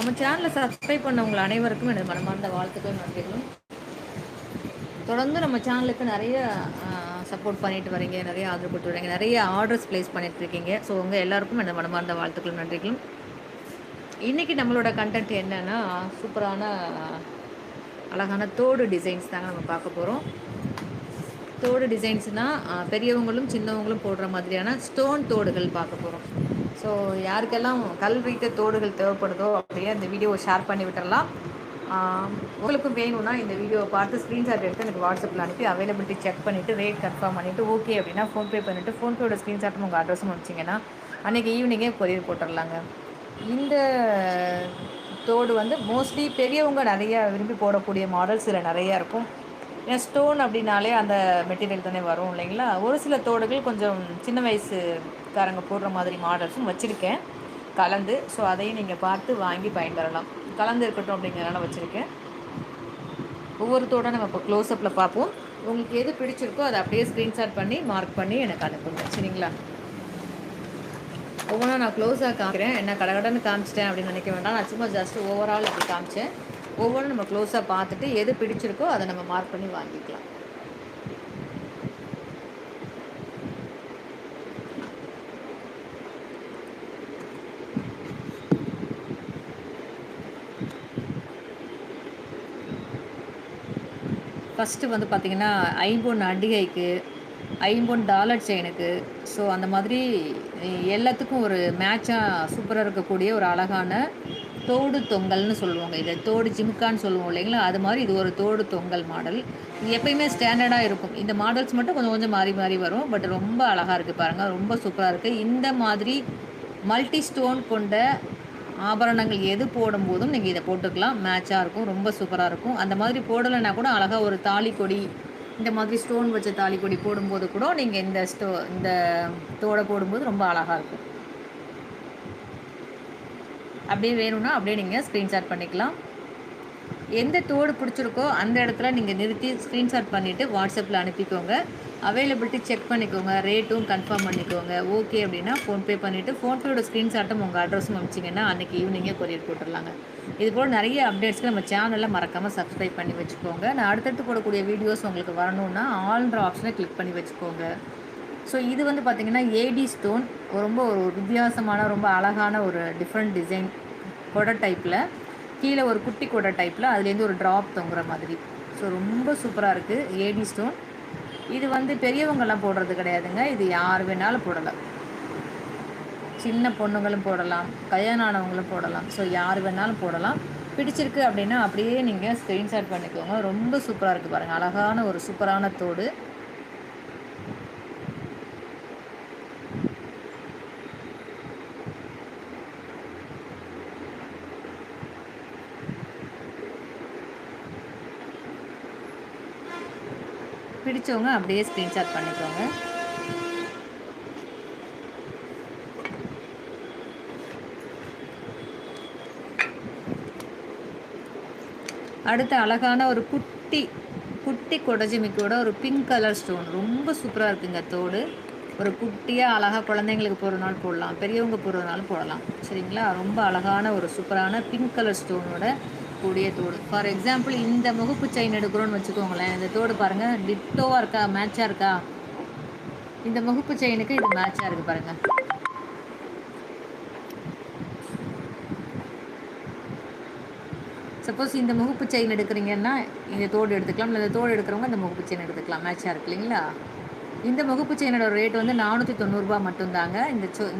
நம்ம சேனலை சப்ஸ்கிரைப் பண்ணவங்க அனைவருக்கும் எனது மனமார்ந்த வாழ்த்துக்கள் நன்றிகளும். தொடர்ந்து நம்ம சேனலுக்கு நிறைய சப்போர்ட் பண்ணிட்டு வரீங்க, நிறைய ஆதரவு கொடுத்து வரீங்க, நிறைய ஆர்டர்ஸ் ப்ளேஸ் பண்ணிட்டு இருக்கீங்க. ஸோ உங்கள் எல்லாருக்கும் எனது மனமார்ந்த வாழ்த்துக்கள் நன்றிகளும். இன்றைக்கி நம்மளோட கண்டென்ட் என்னன்னா, சூப்பரான அழகான தோடு டிசைன்ஸ் தாங்க நம்ம பார்க்க போகிறோம். தோடு டிசைன்ஸ்னால் பெரியவங்களும் சின்னவங்களும் போடுற மாதிரியான ஸ்டோன் தோடுகள் பார்க்க போகிறோம். ஸோ யாருக்கெல்லாம் கல் வைத்த தோடுகள் தேவைப்படுதோ அப்படியே அந்த வீடியோவை ஷேர் பண்ணி விட்டுறலாம். உங்களுக்கும் வேணும்னா இந்த வீடியோவை பார்த்து ஸ்க்ரீன்ஷாட் எடுத்து எனக்கு வாட்ஸ்அப்பில் அனுப்பி அவைலபிலிட்டி செக் பண்ணிவிட்டு ரேட் கன்ஃபார்ம் பண்ணிவிட்டு ஓகே அப்படின்னா ஃபோன்பே பண்ணிவிட்டு ஃபோன்பேயோட ஸ்க்ரீன்ஷாட்டும் உங்கள் அட்ரஸும் வச்சிங்கன்னா அன்றைக்கி ஈவினிங்கே கொரியர் போட்டுடலாங்க. இந்த தோடு வந்து மோஸ்ட்லி பெரியவங்க நிறையா விரும்பி போடக்கூடிய மாடல்ஸ் இதில் நிறையா இருக்கும். ஏன்னா ஸ்டோன் அப்படின்னாலே அந்த மெட்டீரியல் தானே வரும் இல்லைங்களா. ஒரு சில தோடுகள் கொஞ்சம் சின்ன வயசுக்காரங்க போடுற மாதிரி மாடல்ஸும் வச்சுருக்கேன் கலந்து. ஸோ அதையும் நீங்கள் பார்த்து வாங்கி பயன்பெறலாம். கலந்து இருக்கட்டும் அப்படிங்கிறனால வச்சுருக்கேன். ஒவ்வொரு தோட நம்ம இப்போ க்ளோஸ்அப்பில் பார்ப்போம். உங்களுக்கு எது பிடிச்சிருக்கோ அதை அப்படியே ஸ்க்ரீன்ஷாட் பண்ணி மார்க் பண்ணி எனக்கு அனுப்புங்க, சரிங்களா. ஒவ்வொன்றா நான் க்ளோஸாக காமிக்கிறேன். என்ன கடகடன்னு காமிச்சிட்டேன் அப்படின்னு நினைக்க வேண்டாம். நான் சும்மா ஜஸ்ட் ஓவரால் அப்படி காமிச்சேன். ஒவ்வொன்றும் நம்ம க்ளோஸாக பார்த்துட்டு எது பிடிச்சிருக்கோ அதை நம்ம மார்க் பண்ணி வாங்கிக்கலாம். ஃபஸ்ட்டு வந்து பார்த்திங்கன்னா ஐம்பொன் அடிகைக்கு, ஐம்பொன் டாலர் செயினுக்கு, ஸோ அந்த மாதிரி எல்லாத்துக்கும் ஒரு மேட்சாக சூப்பராக இருக்கக்கூடிய ஒரு அழகான தோடு தொங்கல்னு சொல்லுவாங்க. இதை தோடு ஜிம்கான்னு சொல்லுவோம் இல்லைங்களா. அது மாதிரி இது ஒரு தோடு தொங்கல் மாடல். இது எப்பயுமே ஸ்டாண்டர்டாக இருக்கும். இந்த மாடல்ஸ் மட்டும் கொஞ்சம் கொஞ்சம் மாறி மாறி வரும். பட் ரொம்ப அழகாக இருக்குது பாருங்கள், ரொம்ப சூப்பராக இருக்குது. இந்த மாதிரி மல்டி ஸ்டோன் கொண்ட ஆபரணங்கள் எது போடும்போதும் நீங்கள் இதை போட்டுக்கலாம், மேட்சாக இருக்கும், ரொம்ப சூப்பராக இருக்கும். அந்த மாதிரி போடலைன்னா கூட அழகாக ஒரு தாலி கொடி, இந்த மாதிரி ஸ்டோன் வச்ச தாலி கொடி போடும்போது கூட நீங்கள் இந்த தோடை போடும்போது ரொம்ப அழகாக இருக்கும். அப்படியே வேணும்னா அப்படியே நீங்கள் ஸ்க்ரீன்ஷாட் பண்ணிக்கலாம். எந்த தோடு பிடிச்சிருக்கோ அந்த இடத்துல நீங்கள் நிறுத்தி ஸ்க்ரீன்ஷாட் பண்ணிவிட்டு வாட்ஸ்அப்பில் அனுப்பிக்கோங்க. அவைலபிலிட்டி செக் பண்ணிக்கோங்க, ரேட்டும் கன்ஃபார்ம் பண்ணிக்கோங்க. ஓகே அப்படின்னா ஃபோன்பே பண்ணிவிட்டு ஃபோன்பேயோட ஸ்க்ரீன்ஷாட்டும் உங்கள் அட்ரஸும் அனுப்பிச்சிங்கன்னா அன்றைக்கி ஈவினிங்கே கொரியர் போட்டுடலாங்க. இதுபோல் நிறைய அப்டேட்ஸ்க்கு நம்ம சேனலில் மறக்காமல் சப்ஸ்கிரைப் பண்ணி வச்சுக்கோங்க. நான் அடுத்தடுத்து போடக்கூடிய வீடியோஸ் உங்களுக்கு வரணுன்னா ஆல்ன்ற ஆப்ஷனை கிளிக் பண்ணி வச்சுக்கோங்க. ஸோ இது வந்து பார்த்திங்கன்னா ஏடி ஸ்டோன், ரொம்ப ஒரு வித்தியாசமான ரொம்ப அழகான ஒரு டிஃப்ரெண்ட் டிசைன் கொடை டைப்பில், கீழே ஒரு குட்டி கொடை டைப்பில் அதுலேருந்து ஒரு ட்ராப் தொங்குற மாதிரி. ஸோ ரொம்ப சூப்பராக இருக்குது ஏடி ஸ்டோன். இது வந்து பெரியவங்கெல்லாம் போடுறது கிடையாதுங்க. இது யார் வேணாலும் போடலாம், சின்ன பொண்ணுங்களும் போடலாம், கல்யாணம் ஆனவங்களும் போடலாம். ஸோ யார் வேணாலும் போடலாம். பிடிச்சிருக்கு அப்படின்னா அப்படியே நீங்கள் ஸ்க்ரீன்ஷாட் பண்ணிக்கோங்க. ரொம்ப சூப்பராக இருக்குது பாருங்கள், அழகான ஒரு சூப்பரான தோடு. பிடிச்சவங்க அப்படியே ஸ்க்ரீன்ஷாட் பண்ணிக்கோங்க. அடுத்த அழகான ஒரு குட்டி குட்டி கொடஜிமிக்கோட ஒரு பிங்க் கலர் ஸ்டோன், ரொம்ப சூப்பராக இருக்குங்க தோடு. ஒரு குட்டியாக அழகாக குழந்தைங்களுக்கு போடுறதுனாலும் போடலாம், பெரியவங்க போடுறதுனாலும் போடலாம், சரிங்களா. ரொம்ப அழகான ஒரு சூப்பரான பிங்க் கலர் ஸ்டோனோட கூடிய தோடு. ஃபார் எக்ஸாம்பிள் இந்த முகப்பு செயின் எடுக்கிறோன்னு வச்சுக்கோங்களேன். இந்த தோடு பாருங்கள், டிட்டோவாக இருக்கா, மேட்சாக இருக்கா. இந்த முகப்பு செயினுக்கு இது மேட்சாக இருக்குது பாருங்கள். சப்போஸ் இந்த முகப்பு செயின் எடுக்கிறீங்கன்னா இந்த தோடு எடுத்துக்கலாம், இல்லை இந்த தோடு எடுக்கிறவங்க இந்த முகப்பு செயின் எடுத்துக்கலாம், மேட்சாக இருக்கு இல்லைங்களா. இந்த முகப்பு செயினோட ரேட் வந்து 490 மட்டும்தாங்க.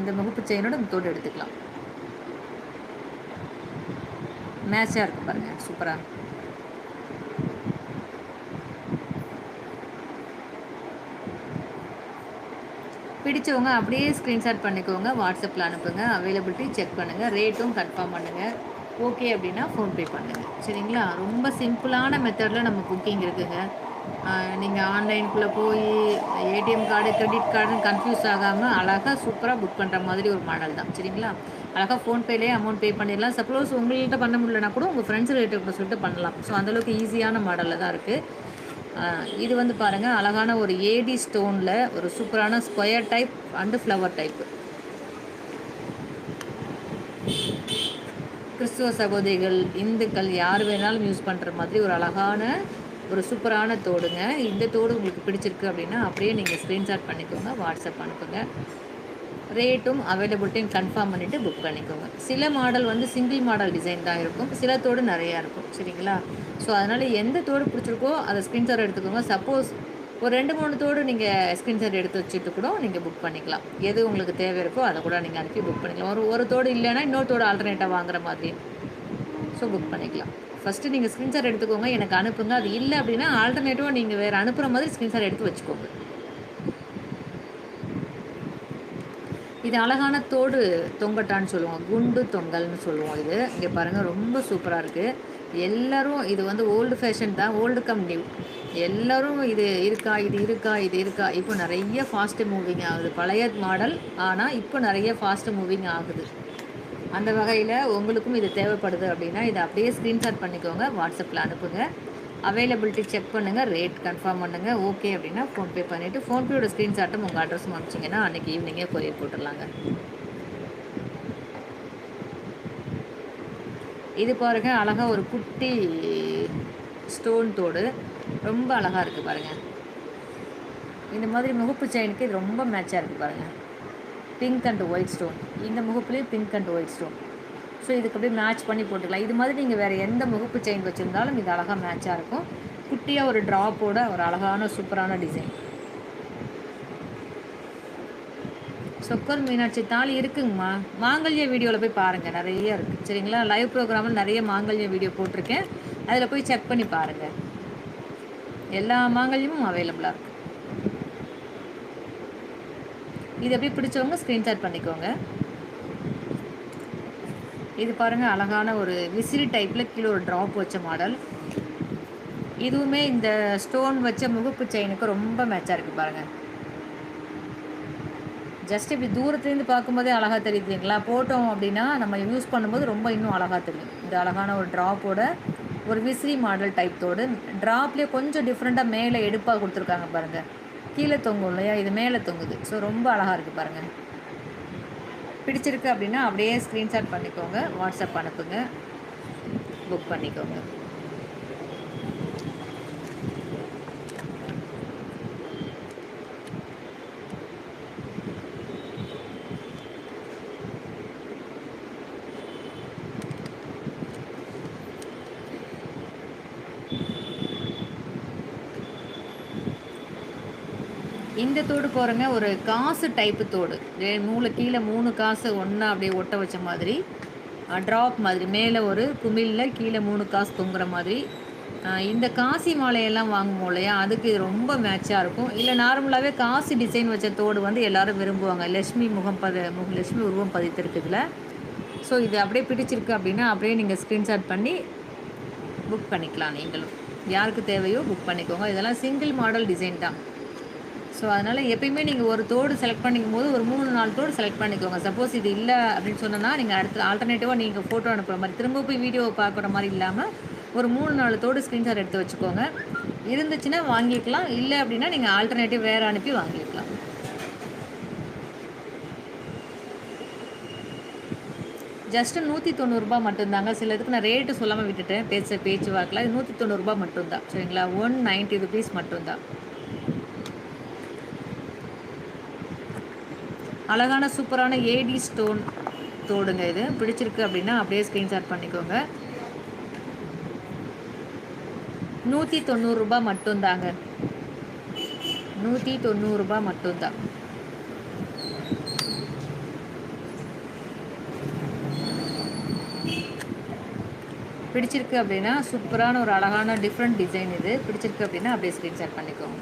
இந்த முகப்பு செயினோட இந்த தோடு எடுத்துக்கலாம், மேட்சாக இருக்குது பாருங்கள், சூப்பராக. பிடிச்சவங்க அப்படியே ஸ்க்ரீன்ஷாட் பண்ணிக்கோங்க, வாட்ஸ்அப்பில் அனுப்புங்க, அவைலபிலிட்டி செக் பண்ணுங்கள், ரேட்டும் கன்ஃபார்ம் பண்ணுங்கள். ஓகே அப்படின்னா ஃபோன்பே பண்ணுங்கள், சரிங்களா. ரொம்ப சிம்பிளான மெத்தடில் நம்ம புக்கிங் இருக்குதுங்க. நீங்கள் ஆன்லைனுக்குள்ளே போய் ஏடிஎம் கார்டு கிரெடிட் கார்டுன்னு கன்ஃபியூஸ் ஆகாமல் அழகாக சூப்பராக புக் பண்ணுற மாதிரி ஒரு மாடல் தான், சரிங்களா. அழகாக ஃபோன்பேலேயே அமௌண்ட் பே பண்ணிடலாம். சப்போஸ் உங்கள்கிட்ட பண்ண முடியலனா கூட உங்கள் ஃப்ரெண்ட்ஸ் ரிலேட்டிவ் சொல்லிட்டு பண்ணலாம். ஸோ அந்தளவுக்கு ஈஸியான மாடலில் தான் இருக்குது. இது வந்து பாருங்கள், அழகான ஒரு ஏடி ஸ்டோனில் ஒரு சூப்பரான square type and flower type. கிறிஸ்துவ சகோதரிகள், இந்துக்கள் யார் வேணாலும் யூஸ் பண்ணுற மாதிரி ஒரு அழகான ஒரு சூப்பரான தோடுங்க. இந்த தோடு உங்களுக்கு பிடிச்சிருக்கு அப்படின்னா அப்படியே நீங்கள் ஸ்க்ரீன்ஷாட் பண்ணிக்கோங்க, வாட்ஸ்அப் அனுப்புங்க. ரேட்டும் அவைலபிலிட்டியும் கன்ஃபார்ம் பண்ணிவிட்டு புக் பண்ணிக்கோங்க. சில மாடல் வந்து சிங்கிள் மாடல் டிசைன் தான் இருக்கும், சில தோடு நிறையா இருக்கும். சரிங்களா? ஸோ அதனால் எந்த தோடு பிடிச்சிருக்கோ அதை ஸ்க்ரீன்ஷாட் எடுத்துக்கோங்க. சப்போஸ் ஒரு 2-3 தோடு நீங்கள் ஸ்க்ரீன்ஷாட் எடுத்து வச்சுட்டு கூட நீங்கள் புக் பண்ணிக்கலாம். எது உங்களுக்கு தேவை இருக்கோ அதை கூட நீங்கள் அனுப்பி புக் பண்ணிக்கலாம். ஒரு தோடு இல்லைன்னா இன்னொரு தோடு ஆல்டர்னேட்டாக வாங்குற மாதிரி. ஸோ புக் பண்ணிக்கலாம். ஃபஸ்ட்டு நீங்கள் ஸ்க்ரீன்ஷாட் எடுத்துக்கோங்க, எனக்கு அனுப்புங்க. அது இல்லை அப்படின்னா ஆல்டர்னேட்டிவாக நீங்கள் வேறு அனுப்புகிற மாதிரி ஸ்க்ரீன்ஷாட் எடுத்து வச்சுக்கோங்க. இது அழகான தோடு தொங்கட்டான்னு சொல்லுவோம், குண்டு தொங்கல்னு சொல்லுவோம். இது இங்கே பாருங்கள், ரொம்ப சூப்பராக இருக்குது. எல்லோரும் இது வந்து ஓல்டு ஃபேஷன் தான், ஓல்டு கம் நியூ. எல்லோரும் இது இருக்கா, இது இருக்கா, இது இருக்கா. இப்போ நிறைய ஃபாஸ்ட்டு மூவிங் ஆகுது. பழைய மாடல், ஆனால் இப்போ நிறைய ஃபாஸ்ட்டு மூவிங் ஆகுது. அந்த வகையில் உங்களுக்கும் இது தேவைப்படுது அப்படின்னா இதை அப்படியே ஸ்க்ரீன்ஷாட் பண்ணிக்கோங்க, வாட்ஸ்அப்பில் அனுப்புங்க. அவைலபிலிட்டி செக் பண்ணுங்கள், ரேட் கன்ஃபார்ம் பண்ணுங்கள். ஓகே அப்படின்னா ஃபோன்பே பண்ணிவிட்டு ஃபோன்பேயோட ஸ்க்ரீன்ஷாட்டும் உங்கள் அட்ரஸும் அனுப்பிச்சிங்கன்னா அன்றைக்கி ஈவினிங்கே கொரியர் போட்டுடலாங்க. இது பாருங்க, அழகாக ஒரு குட்டி ஸ்டோன் தோடு, ரொம்ப அழகாக இருக்குது பாருங்கள். இந்த மாதிரி முகப்பு செயினுக்கு இது ரொம்ப மேட்சாக இருக்குது பாருங்கள். பிங்க் அண்ட் ஒயிட் ஸ்டோன், இந்த முகப்புலேயும் pink and white stone. So இதுக்கு அப்படியே மேட்ச் பண்ணி போட்டுக்கலாம். இது மாதிரி நீங்கள் வேறு எந்த முகப்பு செயின் வச்சுருந்தாலும் இது அழகாக மேட்சாக இருக்கும். குட்டியாக ஒரு ட்ராப்போட ஒரு அழகான சூப்பரான டிசைன். சொக்கர் மீனாட்சி தாலி இருக்குங்கம்மா. மாங்கல்ய வீடியோவில் போய் பாருங்கள், நிறைய இருக்குது. சரிங்களா? லைவ் ப்ரோக்ராமில் நிறைய மாங்கல்ய வீடியோ போட்டிருக்கேன், அதில் போய் செக் பண்ணி பாருங்கள். எல்லா மாங்கல்யமும் அவைலபிளாக இருக்குது. இது எப்படி பிடிச்சவங்க ஸ்க்ரீன்ஷாட் பண்ணிக்கோங்க. இது பாருங்கள், அழகான ஒரு விசிறி டைப்பில் கீழே ஒரு ட்ராப் வச்ச மாடல். இதுவுமே இந்த ஸ்டோன் வச்ச முகப்பு செயினுக்கு ரொம்ப மேட்சாக இருக்குது பாருங்கள். ஜஸ்ட் இப்படி தூரத்துலேருந்து பார்க்கும்போதே அழகாக தெரியுதுங்களா? போட்டோம் அப்படின்னா நம்ம யூஸ் பண்ணும்போது ரொம்ப இன்னும் அழகாக தெரியும். இந்த அழகான ஒரு ட்ராப்போட ஒரு விசிறி மாடல் டைப்போடு ட்ராப்லேயே கொஞ்சம் டிஃப்ரெண்ட்டாக மேலே எடுப்பாக கொடுத்துருக்காங்க பாருங்கள். கீழே தொங்கும் இல்லையா, இது மேலே தொங்குது. ஸோ ரொம்ப அழகாக இருக்குது பாருங்கள். பிடிச்சிருக்கு அப்படின்னா அப்படியே ஸ்க்ரீன்ஷாட் பண்ணிக்கோங்க, வாட்ஸ்அப் அனுப்புங்க, புக் பண்ணிக்கோங்க. இந்த தோடு போகிறங்க ஒரு காசு டைப்பு தோடு, கீழே 3 காசு ஒன்றா அப்படியே ஒட்ட வச்ச மாதிரி, ட்ராப் மாதிரி, மேலே ஒரு குமிழில் கீழே 3 காசு தொங்குற மாதிரி. இந்த காசி மாலையெல்லாம் வாங்குவோம் இல்லையா, அதுக்கு இது ரொம்ப மேட்சாக இருக்கும். இல்லை நார்மலாகவே காசு டிசைன் வச்ச தோடு வந்து எல்லோரும் விரும்புவாங்க. லக்ஷ்மி லக்ஷ்மி உருவம் பதித்திருக்குதுல. ஸோ இது அப்படியே பிடிச்சிருக்கு அப்படின்னா அப்படியே நீங்கள் ஸ்க்ரீன்ஷாட் பண்ணி புக் பண்ணிக்கலாம். நீங்களும் யாருக்கு தேவையோ புக் பண்ணிக்கோங்க. இதெல்லாம் சிங்கிள் மாடல் டிசைன் தான். ஸோ அதனால் எப்பயுமே நீங்கள் ஒரு தோடு செலக்ட் பண்ணிக்கும் போது ஒரு 3-4 தோடு செலக்ட் பண்ணிக்கோங்க. சப்போஸ் இது இல்லை அப்படின்னு சொன்னால் நீங்கள் அடுத்து ஆல்டர்னேட்டிவாக நீங்கள் ஃபோட்டோ அனுப்புகிற மாதிரி, திரும்ப போய் வீடியோவை பார்க்குற மாதிரி இல்லாமல் ஒரு 3-4 தோடு ஸ்க்ரீன்ஷாட் எடுத்து வச்சுக்கோங்க. இருந்துச்சுன்னா வாங்கிக்கலாம், இல்லை அப்படின்னா நீங்கள் ஆல்டர்னேட்டிவ் வேறு அனுப்பி வாங்கிக்கலாம். ஜஸ்ட்டு 190 ரூபா மட்டும்தாங்க. சில இதுக்கு நான் ரேட்டு சொல்லாமல் விட்டுட்டேன், பேச்சு வாக்கில். 190 ரூபா மட்டும்தான். சரிங்களா? 190 ருபீஸ் மட்டும்தான். அழகான சூப்பரான ஏடி ஸ்டோன் தோடுங்க. இது பிடிச்சிருக்கு அப்படின்னா அப்படியே ஸ்க்ரீன்ஷாட் பண்ணிக்கோங்க. 190 ரூபா மட்டும்தாங்க. 190 ரூபா மட்டும்தான். பிடிச்சிருக்கு அப்படின்னா சூப்பரான ஒரு அழகான டிஃப்ரெண்ட் டிசைன். இது பிடிச்சிருக்கு அப்படின்னா அப்படியே ஸ்க்ரீன்ஷாட் பண்ணிக்கோங்க.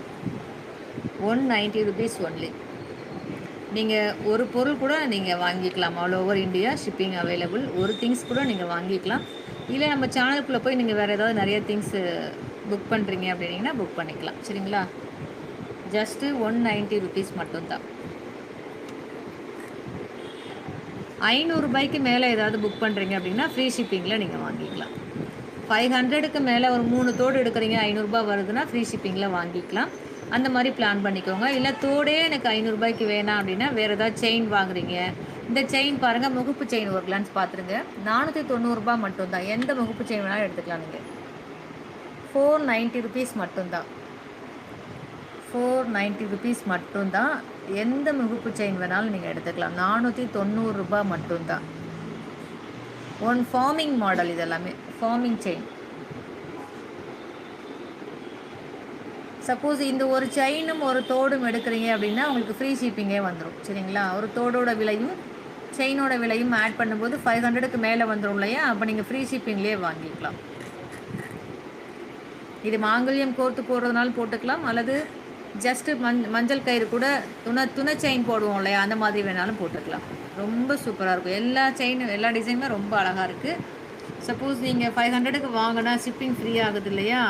190 ருபீஸ் ஒன்லி. நீங்கள் ஒரு பொருள் கூட நீங்கள் வாங்கிக்கலாம். All over India shipping available. ஒரு திங்ஸ் கூட நீங்கள் வாங்கிக்கலாம். இல்லை நம்ம சேனலுக்குள்ளே போய் நீங்கள் வேறு ஏதாவது நிறைய திங்ஸு புக் பண்ணுறீங்க அப்படின்னீங்கன்னா புக் பண்ணிக்கலாம். சரிங்களா? ஜஸ்ட்டு 190 ருபீஸ் மட்டும்தான். 500 ரூபாய்க்கு மேலே ஏதாவது புக் பண்ணுறீங்க அப்படின்னா ஃப்ரீ ஷிப்பிங்கில் நீங்கள் வாங்கிக்கலாம். 500க்கு மேலே ஒரு 3 தோடு எடுக்கிறீங்க, 500 ரூபா வருதுன்னா ஃப்ரீ ஷிப்பிங்கில் வாங்கிக்கலாம். அந்த மாதிரி பிளான் பண்ணிக்கோங்க. இல்லை தோடே எனக்கு 500 ரூபாய்க்கு வேணாம் அப்படின்னா வேறு ஏதாவது செயின் வாங்குறீங்க, இந்த செயின் பாருங்கள், முகுப்பு செயின் ஒரு கிளான்ஸ் பார்த்துருங்க. 490 மட்டும்தான். எந்த முகுப்பு செயின் வேணாலும் எடுத்துக்கலாம் நீங்கள். 490 ருபீஸ் மட்டும்தான். 490 ருபீஸ் மட்டும்தான். எந்த முகுப்பு செயின் வேணாலும் நீங்கள் எடுத்துக்கலாம். 490 மட்டும்தான். ஒன் ஃபார்மிங் மாடல், இதெல்லாமே ஃபார்மிங் செயின். சப்போஸ் இந்த ஒரு செயினும் ஒரு தோடும் எடுக்கிறீங்க அப்படின்னா உங்களுக்கு ஃப்ரீ ஷிப்பிங்கே வந்துடும். சரிங்களா? ஒரு தோடோட விலையும் செயினோட விலையும் ஆட் பண்ணும்போது 500க்கு மேலே வந்துடும் இல்லையா? அப்போ நீங்கள் ஃப்ரீ ஷிப்பிங்லேயே வாங்கிக்கலாம். இது மாங்கல்யம் கோர்த்து போடுறதுனாலும் போட்டுக்கலாம், அல்லது ஜஸ்ட்டு மஞ்சள் கயிறு கூட துணை செயின் போடுவோம் இல்லையா? அந்த மாதிரி வேணாலும் போட்டுக்கலாம். ரொம்ப சூப்பராக இருக்கும். எல்லா செயினும் எல்லா டிசைனுமே ரொம்ப அழகாக இருக்குது. சப்போஸ் நீங்கள் 500க்கு வாங்கினா ஷிப்பிங் ஃப்ரீ ஆகுது இல்லையா?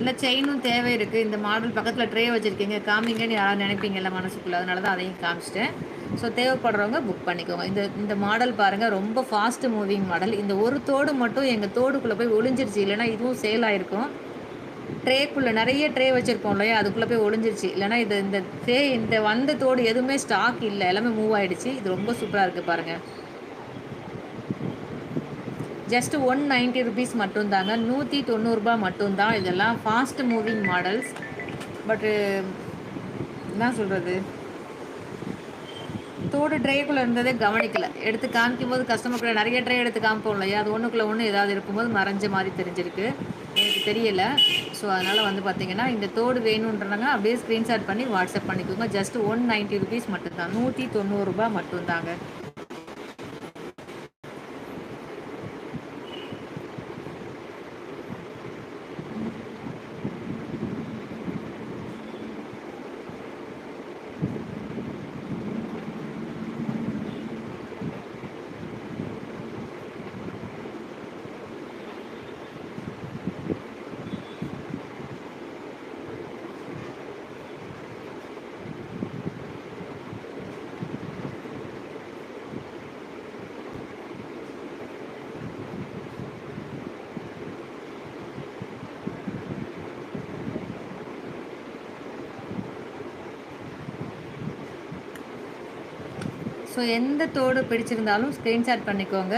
இல்லை செயினும் தேவை இருக்குது, இந்த மாடல் பக்கத்தில் ட்ரே வச்சுருக்கீங்க, காமிங்கன்னு யாராவது நினைப்பீங்கல்ல மனசுக்குள்ளே, அதனால தான் அதையும் காமிச்சிட்டேன். ஸோ தேவைப்படுறவங்க புக் பண்ணிக்கோங்க. இந்த மாடல் பாருங்கள், ரொம்ப ஃபாஸ்ட் மூவிங் மாடல். இந்த ஒரு தோடு மட்டும் எங்கள் தோடுக்குள்ளே போய் ஒளிஞ்சிருச்சு, இல்லைனா இதுவும் சேல் ஆகிருக்கும். ட்ரேக்குள்ளே நிறைய ட்ரே வச்சுருப்போம் இல்லையா? அதுக்குள்ளே போய் ஒளிஞ்சிருச்சு. இல்லைனா இந்த வந்த தோடு எதுவுமே ஸ்டாக் இல்லை, எல்லாமே மூவ் ஆகிடுச்சு. இது ரொம்ப சூப்பராக இருக்குது பாருங்கள். ஜஸ்ட் 190 ருபீஸ் மட்டும்தாங்க. 190 மட்டும்தான். இதெல்லாம் ஃபாஸ்ட் மூவிங் மாடல்ஸ். பட்டு என்ன சொல்கிறது, தோடு ட்ரேக்குள்ளே இருந்ததே கவனிக்கலை. எடுத்து காமிக்கும் போது கஸ்டமர்க்குள்ளே நிறைய ட்ரே எடுத்து காமிப்போம் இல்லையா? அது ஒன்றுக்குள்ளே ஒன்று ஏதாவது இருக்கும்போது மறைஞ்ச மாதிரி தெரிஞ்சிருக்கு, எனக்கு தெரியலை. ஸோ அதனால் வந்து பார்த்திங்கன்னா, இந்த தோடு வேணுன்றனாங்க அப்படியே ஸ்க்ரீன்ஷாட் பண்ணி வாட்ஸ்அப் பண்ணிக்கோங்க. ஜஸ்ட் 190 ருபீஸ் மட்டும்தான். 190 மட்டும்தாங்க. ஸோ எந்த தோடு பிடிச்சிருந்தாலும் ஸ்க்ரீன்ஷாட் பண்ணிக்கோங்க,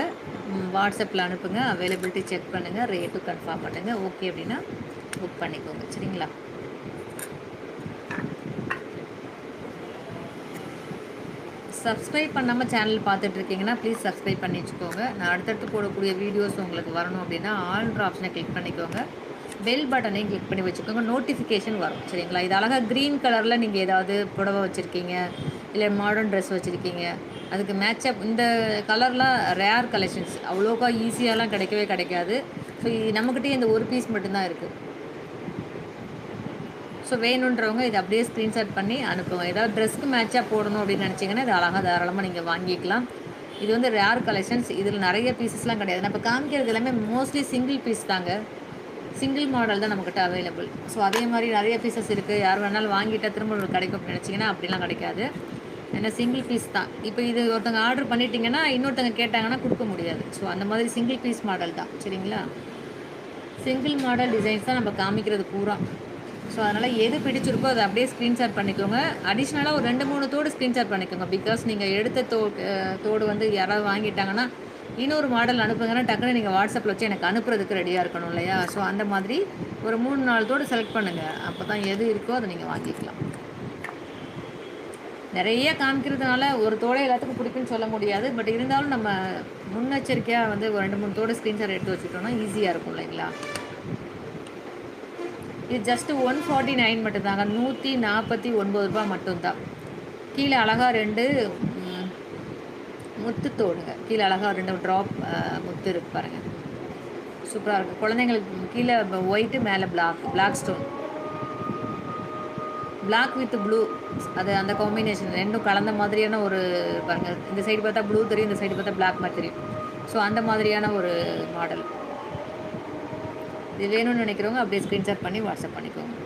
வாட்ஸ்அப்பில் அனுப்புங்க, அவைலபிலிட்டி செக் பண்ணுங்கள், ரேட்டு கன்ஃபார்ம் பண்ணுங்கள். ஓகே அப்படின்னா புக் பண்ணிக்கோங்க. சரிங்களா? சப்ஸ்கிரைப் பண்ணாமல் சேனல் பார்த்துட்ருக்கீங்கன்னா ப்ளீஸ் சப்ஸ்கிரைப் பண்ணி வச்சுக்கோங்க. நான் அடுத்தடுத்து போடக்கூடிய வீடியோஸ் உங்களுக்கு வரணும் அப்படின்னா ஆல்ன்ற ஆப்ஷனை கிளிக் பண்ணிக்கோங்க. பெல் பட்டனையும் கிளிக் பண்ணி வச்சுக்கோங்க, நோட்டிஃபிகேஷன் வரும். சரிங்களா? இது அழகாக க்ரீன் கலரில் நீங்கள் ஏதாவது புடவை வச்சுருக்கீங்க, இல்லை மாடர்ன் ட்ரெஸ் வச்சுருக்கீங்க, அதுக்கு மேட்சப் இந்த கலர்லாம் ரேர் கலெக்ஷன்ஸ், அவ்வளோக்கா ஈஸியாலாம் கிடைக்கவே கிடைக்காது. ஸோ நம்மக்கிட்டே இந்த ஒரு பீஸ் மட்டும்தான் இருக்குது. ஸோ வேணுன்றவங்க இதை அப்படியே ஸ்க்ரீன்ஷாட் பண்ணி அனுப்புங்க. ஏதாவது ட்ரெஸ்க்கு மேட்சாக போடணும் அப்படின்னு நினச்சிங்கன்னா இது அழகாக தாராளமாக நீங்கள் வாங்கிக்கலாம். இது வந்து ரேர் கலெக்ஷன்ஸ், இதில் நிறைய பீசஸ்லாம் கிடையாது. நம்ம காமிக்கிறது எல்லாமே மோஸ்ட்லி சிங்கிள் பீஸ் தாங்க, சிங்கிள் மாடல் தான் நம்மக்கிட்ட அவைலபிள். ஸோ அதே மாதிரி நிறைய பீசஸ் இருக்குது, யார் வேணாலும் வாங்கிட்டால் திரும்ப ஒரு கிடைக்கும் அப்படின்னு நினச்சிங்கன்னா அப்படிலாம் கிடைக்காது. ஏன்னா சிங்கிள் பீஸ் தான். இப்போ இது ஒருத்தங்க ஆர்டர் பண்ணிட்டீங்கன்னா இன்னொருத்தங்க கேட்டாங்கன்னா கொடுக்க முடியாது. ஸோ அந்த மாதிரி சிங்கிள் பீஸ் மாடல் தான். சரிங்களா? சிங்கிள் மாடல் டிசைன்ஸ் தான் நம்ம காமிக்கிறது பூரா. ஸோ அதனால் எது பிடிச்சிருக்கோ அதை அப்படியே ஸ்க்ரீன்ஷாட் பண்ணிக்கோங்க. அடிஷ்னலாக ஒரு 2-3 தோடு ஸ்க்ரீன்ஷாட் பண்ணிக்கோங்க. பிகாஸ் நீங்கள் எடுத்த தோடு வந்து யாராவது வாங்கிட்டாங்கன்னா இன்னொரு மாடல் அனுப்புங்கன்னா டக்குன்னு நீங்கள் வாட்ஸ்அப்பில் வச்சு எனக்கு அனுப்புறதுக்கு ரெடியாக இருக்கணும் இல்லையா? ஸோ அந்த மாதிரி ஒரு 3-4 தோடு செலக்ட் பண்ணுங்கள். அப்போ தான் எது இருக்கோ அதை நீங்கள் வாங்கிக்கலாம். நிறைய காமிக்கிறதுனால ஒரு தோடை எல்லாத்துக்கும் பிடிக்குன்னு சொல்ல முடியாது. பட் இருந்தாலும் நம்ம முன்னெச்சரிக்கையாக வந்து ஒரு 2-3 தோடு ஸ்க்ரீன்ஷாட் எடுத்து வச்சுட்டோம்னா ஈஸியாக இருக்கும் இல்லைங்களா? இது ஜஸ்ட்டு 149 மட்டும்தாங்க. 149 மட்டும்தான். கீழே அழகாக 2 முத்து தோடுங்க. கீழே அழகாக 2 ட்ராப் முத்து இருக்கு பாருங்கள், சூப்பராக இருக்குது. குழந்தைங்களுக்கு கீழே ஒயிட்டு, மேலே black stone, black with blue, அது அந்த காம்பினேஷன் ரெண்டும் கலந்த மாதிரியான ஒரு பாருங்கள். இந்த சைடு பார்த்தா ப்ளூ தெரியும், இந்த சைடு பார்த்தா பிளாக் மாதிரி தெரியும். ஸோ அந்த மாதிரியான ஒரு மாடல். இது வேணும்னு நினைக்கிறவங்க அப்படியே ஸ்க்ரீன்ஷாட் பண்ணி வாட்ஸ்அப் பண்ணிக்கோங்க.